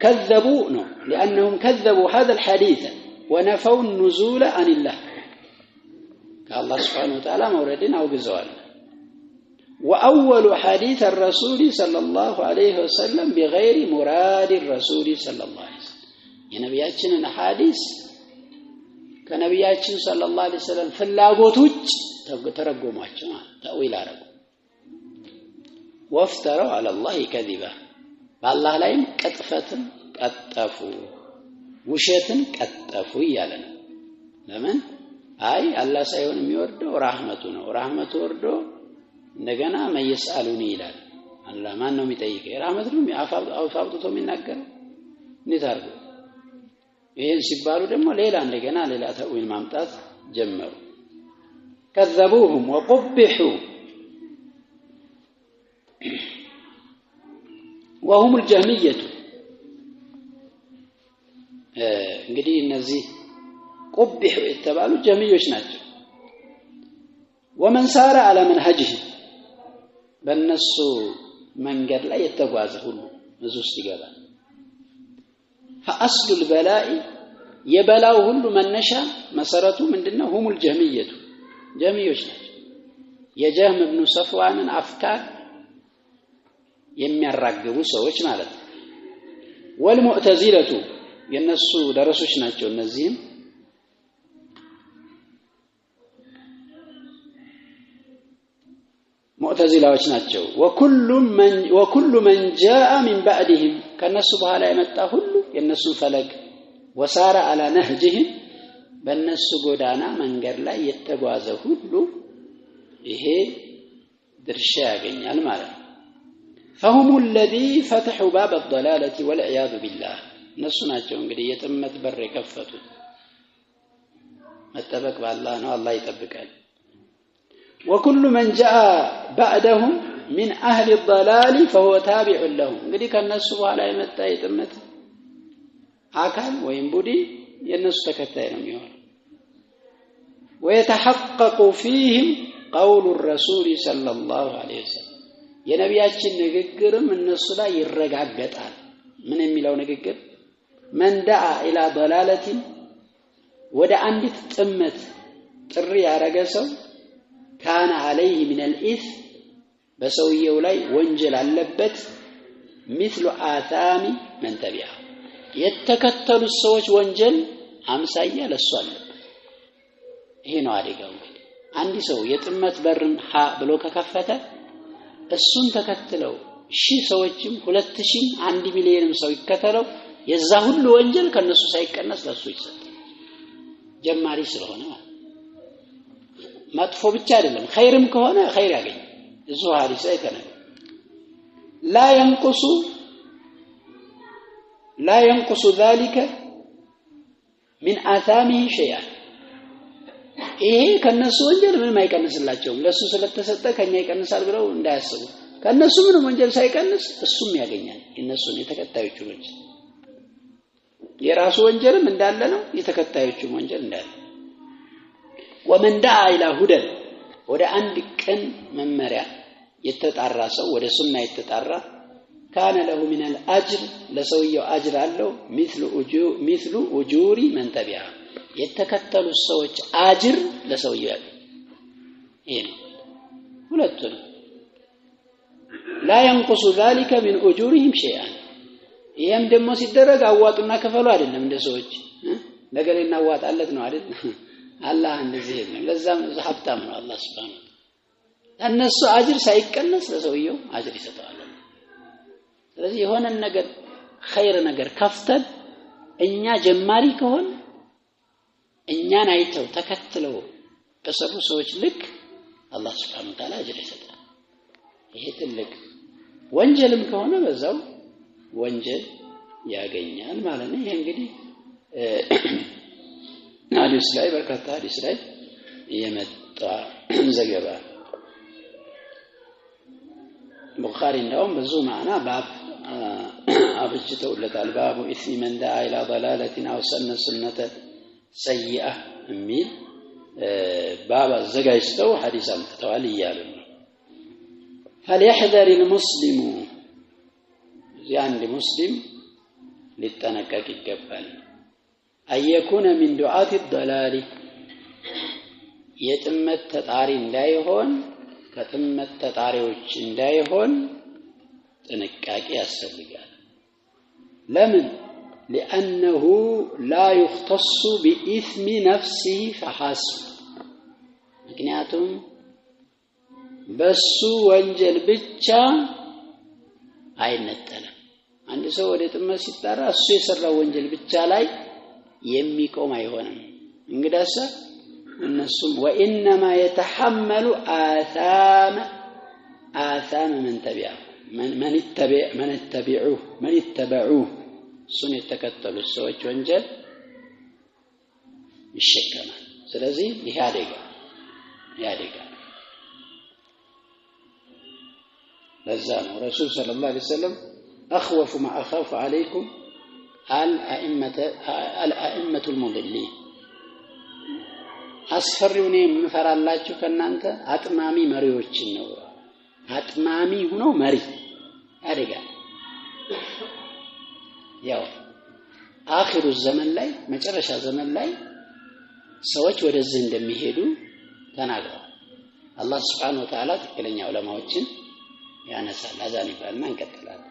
كذبوا لأنهم كذبوا هذا الحديث ونفوا النزول عن الله كالله سبحانه وتعالى موردين أوجزوال. وأول حديث الرسول صلى الله عليه وسلم بغير مراد الرسول صلى الله عليه وسلم የነብያችንን ሐዲስ ከነብያችን ሰለላሁ ዐለይሂ ወሰለም ፍላጎት ውጭ ተረጎሟቸው ተእዊል አረጉ። ወፍተረው على الله كذبا በአላህ ላይም ቅጥፈትን ቀጠፉ ውሸትን ቀጠፉ እያለ ነው። ለምን አይ አላህ ሳይሆን የሚወርደው ረህመቱ ነው ረህመቱ ወርዶ እንደገና መይስአሉኒ ይላል። አላህ ማን ነው የሚጠይቀው? ረህመት ነው አውጣቶ የሚናገረው እንዴት አድርጎ ይሄን ሲባሉ ደግሞ ሌላ እንደገና ሌላ ተእዊል ማምጣት ጀመሩ። كذبوهم وقبحوا وهم الجهمية እንግዲህ እነዚህ قبحوا የተባሉ ጀህሚዮች ናቸው። ومن سار على منهجه በእነሱ መንገድ ላይ የተጓዘ ሁሉ እዚህ ውስጥ ይገባል። فأصل البلاء የበላው ሁሉ መነሻ መሰረቱ ምንድነው? هم الجهمية ጀህሚዮች ናቸው። የጀህም ኢብኑ ሰፍዋንን አፍካር የሚያራግቡ ሰዎች ማለት ነው። والمعتزلة የነሱ ደረሶች ናቸው። እነዚህም ሙዕተዚላዎች ናቸው። وكل من جاء من بعدهم ከነሱ በኋላ የመጣ ሁሉ የነሱን ፈለግ وسار على نهجهم በነሱ ጎዳና መንገድ ላይ የተጓዘ ሁሉ ይሄ ድርሻ ያገኛል ማለት ነው። فهم الذي فتحوا باب الضلالة والعياذ بالله እነሱ ናቸው እንግዲህ የጥመት በር የከፈቱት። መጠበቅ በአላህ ነው አላህ ይጠብቃል። وكل من جاء بعدهم من أهل الضلال فهو تابع لهم እንግዲህ ከነሱ በኋላ የመጣ የጥመት አካል ወይም ቡድን የነሱ ተከታይ ነው የሚሆነው ويتحقق فيهم قول الرسول صلى الله عليه وسلم የነቢያችን ንግግርም እነሱ ላይ ይረጋገጣል ምን የሚለው ንግግር من دعا الى ضلاله ወደ አንዲት ጥመት ጥሪ ያረገ ሰው كان عليه من الاثم በሰውየው ላይ ወንጀል አለበት مثل آثام من تبعه የተከተሉ ሰዎች ወንጀል አምሳያ ለሱ አለበት ይሄ ነው አደጋው እንግዲህ አንዲ ሰው የጥመት በርን ሀ ብሎ ከከፈተ እሱን ተከትለው ሺህ ሰዎችም 2000 1 ሚሊዮንም ሰው ይከተለው የዛ ሁሉ ወንጀል ከነሱ ሳይቀነስ ለሱ ይሰጣል ጀማሪ ስለሆነ መጥፎ ብቻ አይደለም ኸይርም ከሆነ ኸይር ያገኝ እዙ ሐዲስ አይተነ لا ينقص ذلك من آثامه شيئا ይሄ ከነሱ ወንጀል ምንም አይቀንስላቸውም ለሱ ስለተሰጠ ከኛ ይቀንሳል ብለው እንዳያስቡ ከነሱ ምንም ወንጀል ሳይቀንስ እሱም ያገኛል እነሱን የተከታዮቹ ወንጀል የራሱ ወንጀልም እንዳለ ነው የተከታዮቹ ወንጀል እንዳለ ومن دعا الى هدى ወደ አንድ ቀን መመሪያ የተጣራ ሰው ወደ ሱና የተጣራ كان له من الاجر ለሰውየው አጅር አለው مثل اجور من تبعه የተከተሉ ሰዎች አጅር ለሰውየው ያለው ይሄ ሁለቱም لا ينقص ذلك من اجورهم شيئا ይሄም ደግሞ ሲደረግ አዋጡና ከፈሉ አይደለም እንደ ሰዎች ነገርና አዋጣለት ነው አይደል አላህ እንደዚህ ነው ለዛም ሀብታም ነው አላህ Subhanahu እነሱ አጅር ሳይቀነስ ለሰውየው አጅር ይሰጣል ስለዚህ የሆነ ነገር ኸይር ነገር ከፍተን እኛ ጀማሪ ከሆነ እኛን አይተው ተከትለው በሰሩ ሰዎች ልክ አላህ Subhanahu Wa Ta'ala አጅር ይሰጣል ይሄ ትልቅ ወንጀልም ከሆነ በዛው ወንጀል ያገኛል ማለት ነው ይሄ እንግዲህ ሐዲስ ላይ በርካታ ሐዲስ ላይ የመጣ ዘገባ ቡኻሪ እንደውም ብዙ ማዕና ባብ አብጅተውለታል ባቡ ኢስሚ መን ዳአ ኢላ ضلالة አው ሰነ ሱነተ ሰይአ የሚል ባብ አዘጋጅተው ሐዲስ አምጥተዋል ይያሉ فليحذر المسلم يعني مسلم للتنقق ይገባል أيكون من دعاة الضلال የጥመት ተጣሪ እንዳይሆን ከጥመት ተጣሪዎች እንዳይሆን ጥንቃቄ ያስፈልጋል ለምን لأنه لا يختص بإثم نفسه فحسب ምክንያቱም በሱ ወንጀል ብቻ አይነጠልም አንድ ሰው ወደ ጥመት ሲጣራ እሱ የሰራው ወንጀል ብቻ ላይ የሚቆም አይሆንም እንግዳስ እነሱም وانما يتحمل آثام من اتبعوه ሱን የተከተሉ ሰዎች ወንጀል ይሸከማል ስለዚህ ይሄ አደጋ ለዛ ነው ረሱል ሰለላሁ ዐለይሂ ወሰለም اخوف ما اخاف عليكم الائمه المضلين አስፈሪው ነው የምፈራላችሁ ከናንተ አጥማሚ መሪዎችን ነው አጥማሚ ሆኖ መሪ አደጋ ያው አኺሩ ዘመን ላይ መጨረሻ ዘመን ላይ ሰዎች ወደዚህ እንደሚሄዱ ተናግረዋል አላህ Subhanahu Wa Ta'ala ትክክለኛ ዑለማዎችን ያነሳል አዛን ይባልና እንቀጥላለን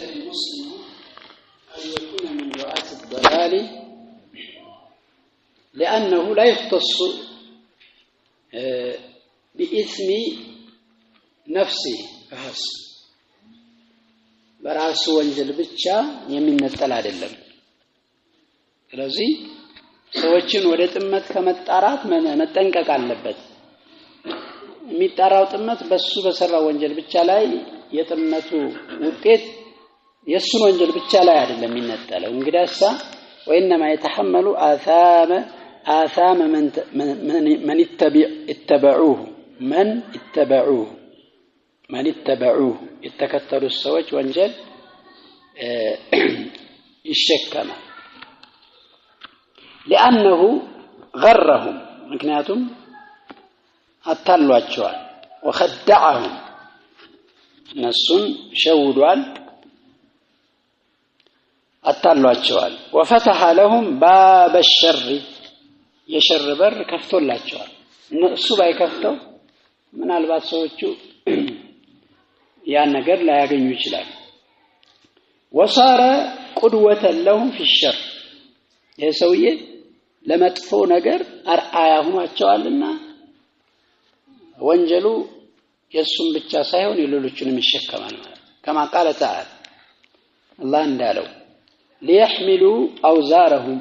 المسلم أن يكون من دعاة الضلال لأنه لا يختص بإثم نفسه فحسب በራሱ ወንጀል ብቻ የሚነጠል አይደለም ስለዚህ ሰዎችን ወደ ጥመት ከመጣራት መጠንቀቅ አለበት የሚጣራው ጥመት በሱ በሰራው ወንጀል ብቻ ላይ የጥመቱ ውጤት የሱን ወንጀል ብቻ ላይ አይደለም የሚነጠለው እንግዲያሳ وانما يتحمل آثام من اتبعوه يتكتلوا السوج وانجل يشكم لأنه غرهم مكنياتهم أطلعوا وخدعهم نسون شودوال أطلعوا وفتح لهم باب الشر يشر بر كفتولاچوال እነሱ ባይከፍተው ምናልባት ሰዎቹ ያን ነገር ላይ ያገኙ ይችላል وصار قدوة لهم في الشر የሰውዬ ለመጥፎ ነገር አርአያ ሆኗቸዋልና ወንጀሉ የሱም ብቻ ሳይሆን የሌሎችንም ይሸከማል ማለት كما قال تعالى الله እንዳለው ليحملوا أوزارهم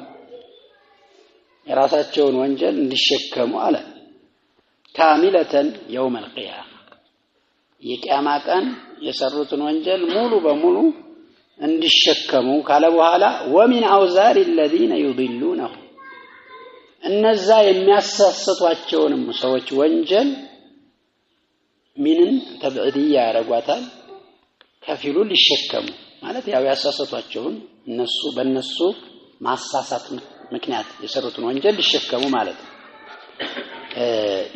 የራሳቸውን ወንጀል እንዲሸከሙ አለ ካሚለተን يوم القيامة የቂያማ ቀን የሰሩትን ወንጀል ሙሉ በሙሉ እንዲሸከሙ ካለ በኋላ ومن أوزار الذين يضلونهم እነዛ የሚያሳስቷቸውንም ሰዎች ወንጀል ምንን ተብዕድያ ያረጋታል ከፊሉ ሊሸከሙ ማለት ያው ያሳስቷቸውን እነሱ በእነሱ ማሳሳት ምክንያት የሰሩትን ወንጀል ሊሸከሙ ማለት ነው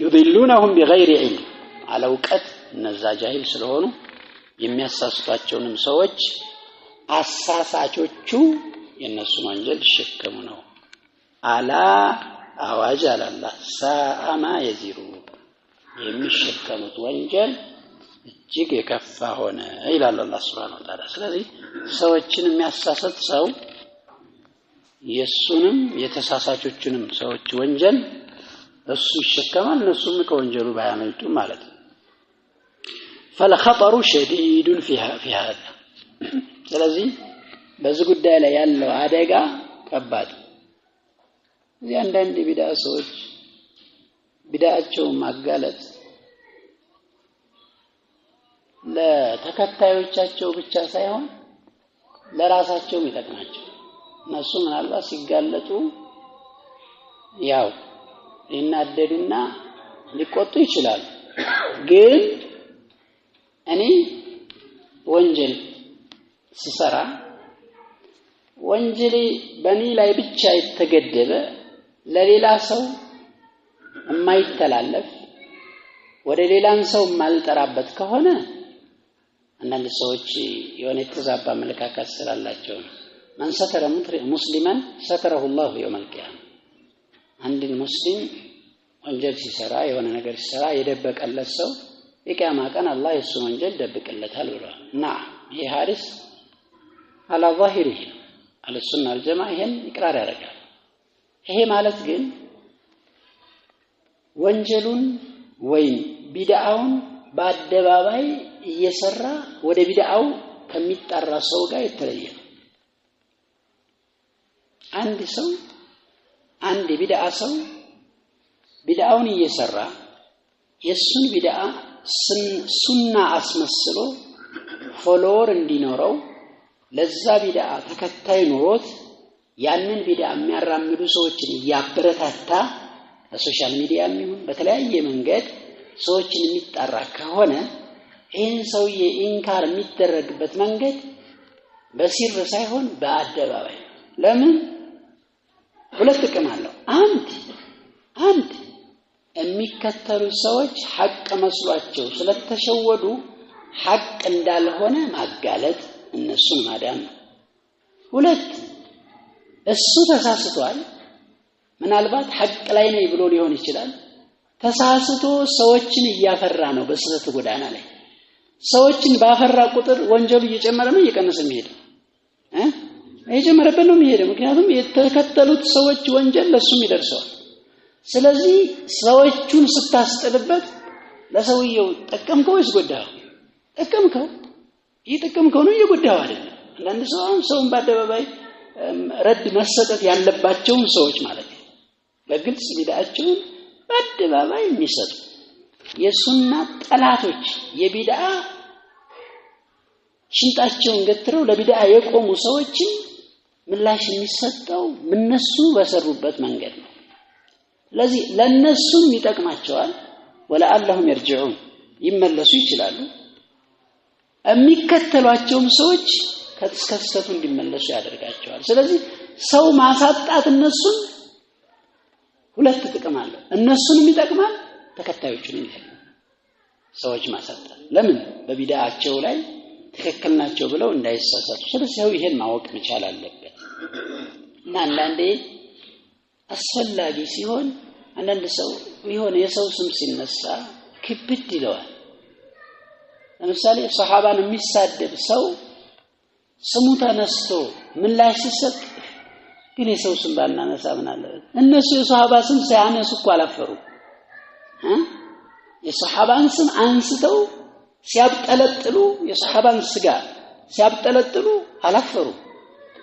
يضلونهم بغير علم على وقت እነዛ ጃሂል ስለሆኑ የሚያሳስቷቸውንም ሰዎች አሳሳቾቹ የነሱን ወንጀል ሊሸከሙ ነው አላ አዋጅ አላህ ሳአማ የዚሩ የሚሸከሙት ወንጀል እጅግ የከፋ ሆነ ይላል አላህ Subhanahu Wa Ta'ala ስለዚህ ሰዎችን የሚያሳስት ሰው የሱንም የተሳሳቾቹንም ሰዎች ወንጀል እሱ ይሸከማል እነሱም ከወንጀሉ ባያመልጡ ማለት ነው فالخطر شديد في هذا ስለዚህ በዚህ ጉዳይ ላይ ያለው አደጋ ከባድ አንዳንድ ቢዳ ሰዎች ቢዳቸውን ማጋለጥ ለተከታዮቻቸው ብቻ ሳይሆን ለራሳቸውም ይጠቅማቸው እነሱ ምናልባት ሲጋለጡ ያው ይናደዱና ሊቆጡ ይችላሉ ግን እኔ ወንጀል ሲሰራ ወንጀሌ በእኔ ላይ ብቻ የተገደበ ለሌላ ሰው የማይተላለፍ ወደ ሌላን ሰው ማልጠራበት ከሆነ አንዳንድ ሰዎች የሆነ የተዛባ መለካከት ስላላቸው ማን ሰተረ ሙስሊማን ሰተረሁ الله يوم القيامه አንድ ሙስሊም ወንጀል ሲሰራ የሆነ ነገር ሲሰራ የደበቀለት ሰው የቂያማ ቀን አላህ የሱን ወንጀል ደብቅለታል ብሏል نعم ይሄ ሐዲስ على ظاهره على السنه والجماعه ይሄን ይቅራር ያደርጋል ይሄ ማለት ግን ወንጀሉን ወይም ቢድዓውን በአደባባይ እየሰራ ወደ ቢድዓው ከሚጣራ ሰው ጋር የተለየ አንድ ሰው አንድ ቢድዓ ሰው ቢድዓውን እየሰራ የሱን ቢድዓ ሱና አስመስሎ ፎሎወር እንዲኖረው ለዛ ቢድዓ ተከታይ ኖሮት ያንን ቢድዓ የሚያራምዱ ሰዎችን ያበረታታ በሶሻል ሚዲያ የሚሆን በተለያየ መንገድ ሰዎችን የሚጣራ ከሆነ ይህን ሰውዬ ኢንካር የሚደረግበት መንገድ በሲር ሳይሆን በአደባባይ ለምን ሁለት ጥቅም አለው አንድ የሚከተሉ ሰዎች ሐቅ መስሏቸው ስለተሸወዱ ሐቅ እንዳልሆነ ማጋለጥ እነሱን ማዳን ሁለት እሱ ተሳስቷል ምናልባት ሐቅ ላይ ነው ብሎ ሊሆን ይችላል ተሳስቶ ሰዎችን እያፈራ ነው በስህተት ጎዳና ላይ ሰዎችን ባፈራ ቁጥር ወንጀሉ እየጨመረ ነው እየቀነሰ የሚሄድ እየጨመረበት ነው የሚሄድ ምክንያቱም የተከተሉት ሰዎች ወንጀል ለሱም ይደርሳል ስለዚህ ሰዎቹን ስታስጥልበት ለሰውየው ጠቀምከው ወይስ ጎዳው ጠቀምከው ይጠቀምከው ነው እየጎዳው አይደል አንዳንድ ሰውን በአደባባይ ረድ መሰጠት ያለባቸው ሰዎች ማለት ነው በግልጽ ቢዳቸው በአደባባይ የሚሰጡ የሱና ጠላቶች የቢዳ ሽንጣቸውን ገትረው ለቢድዓ የቆሙ ሰዎችን ምላሽ የሚሰጠው እነሱ በሰሩበት መንገድ ነው። ስለዚህ ለነሱም ይጠቅማቸዋል። ወለአለሁም يرجعون ይመለሱ ይችላሉ። የሚከተሏቸውም ሰዎች ከስከስተቱ እንዲመለሱ ያደርጋቸዋል። ስለዚህ ሰው ማሳጣት እነሱን ሁለት ጥቅም አለው። እነሱንም ይጠቅማል፣ ተከታዮቹንም ይጠቅማል። ሰዎች ማሳጣት ለምን በቢድዓቸው ላይ ትክክል ናቸው ብለው እንዳይሳሳቱ። ስለዚህ ይሄን ማወቅ መቻል አለበት። እና አንዳንዴ አስፈላጊ ሲሆን አንዳንድ ሰው የሆነ የሰው ስም ሲነሳ ክብድ ይለዋል። ለምሳሌ ሱሐባን የሚሳደብ ሰው ስሙ ተነስቶ ምላሽ ሲሰጥ ግን የሰው ስም ባናነሳ ምን አለ? እነሱ የሱሐባ ስም ሳያነሱ እኮ አላፈሩ። የሱሐባን ስም አንስተው ሲያብጠለጥሉ የሱሐባን ስጋ ሲያብጠለጥሉ አላፈሩ።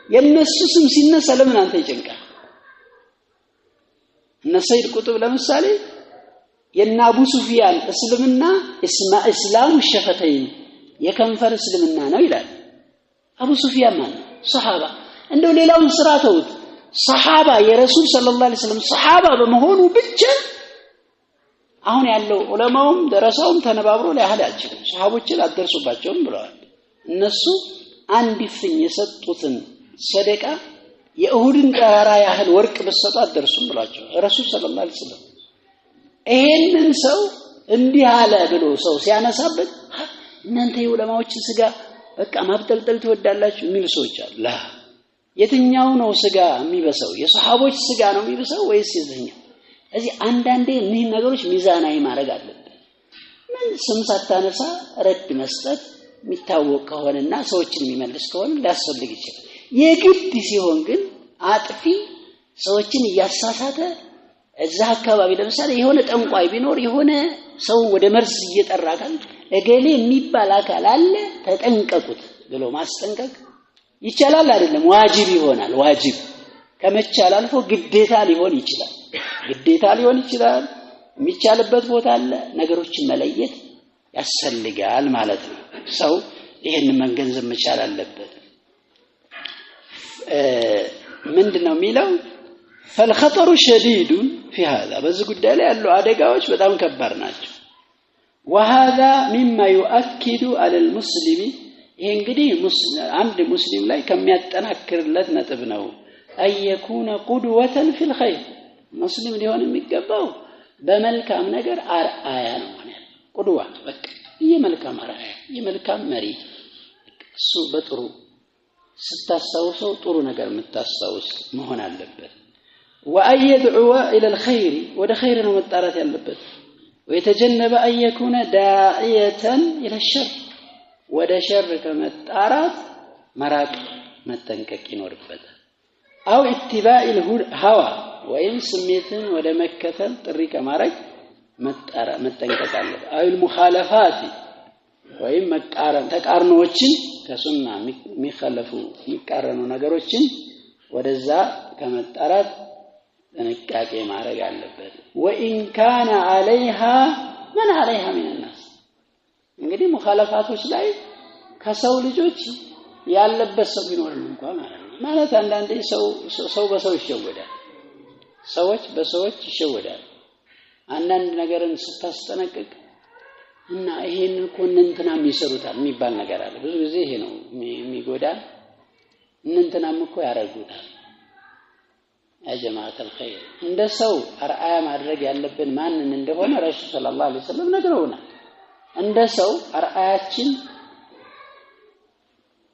የነሱ ስም ሲነሳ ለምን አንተ ይጨንቃል? እነ ሰይድ ቁጥብ ለምሳሌ የና አቡ ሱፊያን እስልምና እስላሙ ሸፈተይን የከንፈር እስልምና ነው ይላል። አቡ ሱፊያን ማለት ሱሐባ እንደው ሌላውን ስራ ተውት። ሱሐባ የረሱል ሰለላሁ ዐለይሂ ወሰለም ሱሐባ በመሆኑ ብቻ አሁን ያለው ዑለማውም ደረሳውም ተነባብሮ ሊያህል አይችልም። ሱሐቦችን አደርሱባቸውም ብለዋል። እነሱ አንድ ፍኝ የሰጡትን ሰደቃ የእሁድን ቀራራ ያህል ወርቅ በሰጡ አደርሱም ብሏቸው ረሱል ሰለላሁ ዐለይሂ ወሰለም ይሄንን ሰው እንዲህ አለ ብሎ ሰው ሲያነሳበት እናንተ የዑለማዎችን ስጋ በቃ ማብጠልጠል ትወዳላችሁ የሚሉ ሰዎች አሉ። ላ የትኛው ነው ስጋ የሚበሰው? የሱሐቦች ስጋ ነው የሚበሰው ወይስ የዚህኛው? እዚህ አንዳንዴ እነዚህ ነገሮች ሚዛናዊ ማድረግ አለበት። ምን ስም ሳታነሳ ረድ መስጠት የሚታወቅ ከሆነና ሰዎችን የሚመልስ ከሆነ ሊያስፈልግ ይችላል። የግድ ሲሆን ግን አጥፊ ሰዎችን እያሳሳተ እዛ አካባቢ ለምሳሌ የሆነ ጠንቋይ ቢኖር የሆነ ሰው ወደ መርዝ እየጠራ ካል እገሌ የሚባል አካል አለ ተጠንቀቁት ብሎ ማስጠንቀቅ ይቻላል አይደለም? ዋጅብ ይሆናል። ዋጅብ ከመቻል አልፎ ግዴታ ሊሆን ይችላል። ግዴታ ሊሆን ይችላል። የሚቻልበት ቦታ አለ። ነገሮችን መለየት ያስፈልጋል ማለት ነው። ሰው ይሄን መገንዘብ መቻል አለበት። ምንድነው የሚለው? فالخطر شديد في هذا በዚህ ጉዳይ ላይ ያለው አደጋዎች በጣም ከባድ ናቸው። وهذا مما يؤكد على المسلم ይሄ እንግዲህ አንድ ሙስሊም ላይ ከሚያጠናክርለት ነጥብ ነው። أيكون قدوة في الخير ሙስሊም ሊሆን የሚገባው በመልካም ነገር አርአያ ነው ማለት ቁድዋ በቃ የመልካም አርአያ የመልካም መሪ እሱ በጥሩ ስታስተውሰው ጥሩ ነገር የምታስተውስ መሆን አለበት። وأن يدعو إلى الخير وده خير ومطارات ያለበት ويتجنب أن يكون داعية إلى الشر وده شر كمطارات مراق መጠንቀቅ ይኖርበታል። أو اتباع الهوى ወይም ስሜትን ወደ መከተል ጥሪ ከማድረግ መጠንቀቅ አለበት። أو المخالفات ወይም ተቃርኖዎችን ከሱና የሚخالፉ የሚቃረኑ ነገሮችን ወደዛ ከመጣራት ጥንቃቄ ማድረግ አለበት። وإن كان عليها من عليها من الناس እንግዲህ ሙኻለፋቶች ላይ ከሰው ልጆች ያለበት ሰው ቢኖር እንኳን ማለት አንዳንዴ ሰው በሰው ይሸወዳል። ሰዎች በሰዎች ይሸወዳል። አንዳንድ ነገርን ስታስጠነቅቅ እና ይሄን እኮ እንትናም ይሰሩታል የሚባል ነገር አለ። ብዙ ጊዜ ይሄ ነው የሚጎዳ። እንትናም እኮ ያረጉታል። يا جماعة الخير እንደ ሰው አርአያ ማድረግ ያለብን ማንን እንደሆነ ረሱል ሰለላሁ ዐለይሂ ወሰለም ነግረውናል። እንደ ሰው አርአያችን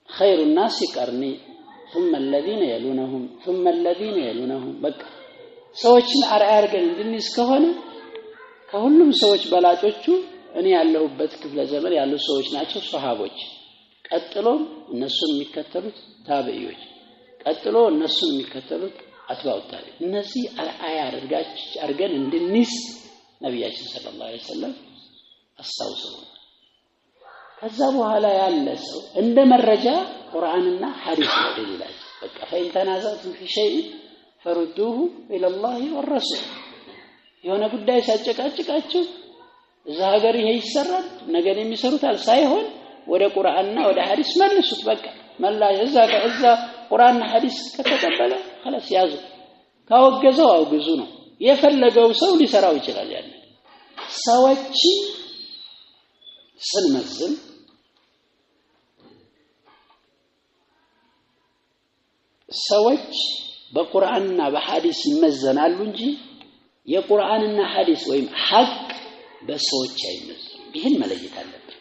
خير الناس قرني ثم الذين يلونهم ثم الذين يلونهم በቃ ሰዎችን አርአያ አድርገን እንድንይዝ ከሆነ ከሁሉም ሰዎች በላጮቹ እኔ ያለሁበት ክፍለ ዘመን ያሉ ሰዎች ናቸው ሱሐቦች። ቀጥሎ እነሱን የሚከተሉት ታቢዒዎች፣ ቀጥሎ እነሱን የሚከተሉት አትባው ታሪክ። እነዚህ አርአያ አድርገን እንድንይዝ ነብያችን ሰለላሁ ዐለይሂ ወሰለም አስተዋውሰው። ከዛ በኋላ ያለ ሰው እንደ መረጃ ቁርአንና ሐዲስ ይላል። በቃ ፈኢን ተናዛቱም ፊ ሸይء ፈሩዱሁ ኢላ አላህ ወረሱል። የሆነ ጉዳይ ሳጨቃጭቃችሁ እዛ ሀገር ይሄ ይሰራል ነገር የሚሰሩታል ሳይሆን ወደ ቁርአንና ወደ ሐዲስ መልሱት በቃ መላ እዛ ቁርአንና ሐዲስ ከተቀበለ خلاص ያዙ ካወገዘው አውግዙ ነው የፈለገው ሰው ሊሰራው ይችላል ያለ ሰዎች ስንመዝን ሰዎች በቁርአንና በሐዲስ ይመዘናሉ እንጂ የቁርአንና ሐዲስ ወይም ሐቅ በሰዎች አይመዘንም ይሄን መለየት አለበት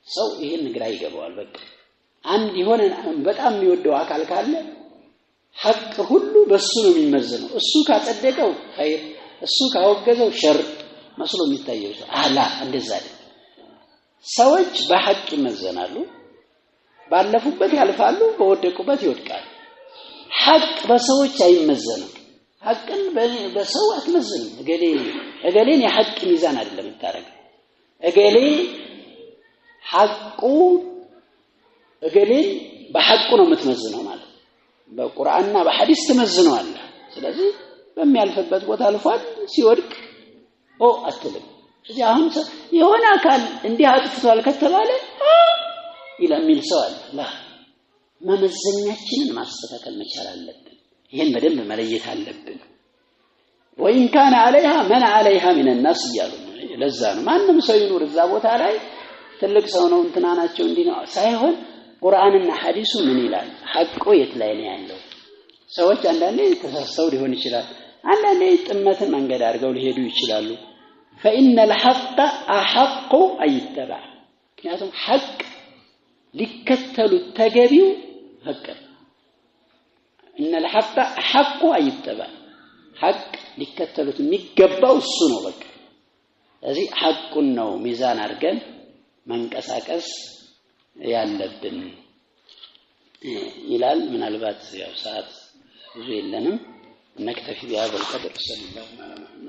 ሰው ይሄን ግራ ይገባዋል በቃ አንድ የሆነ በጣም የሚወደው አካል ካለ ሐቅ ሁሉ በሱ ነው የሚመዘነው እሱ ካጸደቀው ኸይር እሱ ካወገዘው ሸር መስሎ የሚታየው አላ እንደዛ አይደል ሰዎች በሐቅ ይመዘናሉ ባለፉበት ያልፋሉ በወደቁበት ይወድቃሉ ሐቅ በሰዎች አይመዘንም ሐቅን በሰው አትመዘንም እገሌን የሐቅ ሚዛን አይደለም የምታረገው እገሌ ሐቁ እገሌን በሐቁ ነው የምትመዝነው ማለት በቁርአንና በሐዲስ ተመዝነዋለህ ስለዚህ በሚያልፍበት ቦታ አልፏል ሲወድቅ አትልም ስለዚህ አሁን የሆነ አካል እንዲህ አጥፍቷል ከተባለ ይላል ሰው አለ መመዘኛችንን ማስተካከል መቻል አለብን ይሄን በደንብ መለየት አለብን ወይን ካነ عليها من عليها من الناس ይያሉ ለዛ ነው ማንንም ሰው ይኑር እዛ ቦታ ላይ ትልቅ ሰው ነው እንትናናቸው እንዲህ ነው ሳይሆን ቁርአንና ሐዲሱ ምን ይላል ሐቁ የት ላይ ነው ያለው ሰዎች አንዳንዴ ተሳስተው ሊሆን ይችላል አንዳንዴ ጥመትን መንገድ አድርገው ሊሄዱ ይችላሉ فإن الحق أحق أن يتبع ምክንያቱም ሐቅ ሊከተሉ ተገቢው ሐቅ إن الحق أحق أن يتبع ሐቅ ሊከተሉት የሚገባው እሱ ነው በቃ ስለዚህ ሐቁን ነው ሚዛን አድርገን መንቀሳቀስ ያለብን ይላል ምናልባት ያው ሰዓት ብዙ የለንም ነክተፊ بهذا القدر صلى الله عليه وسلم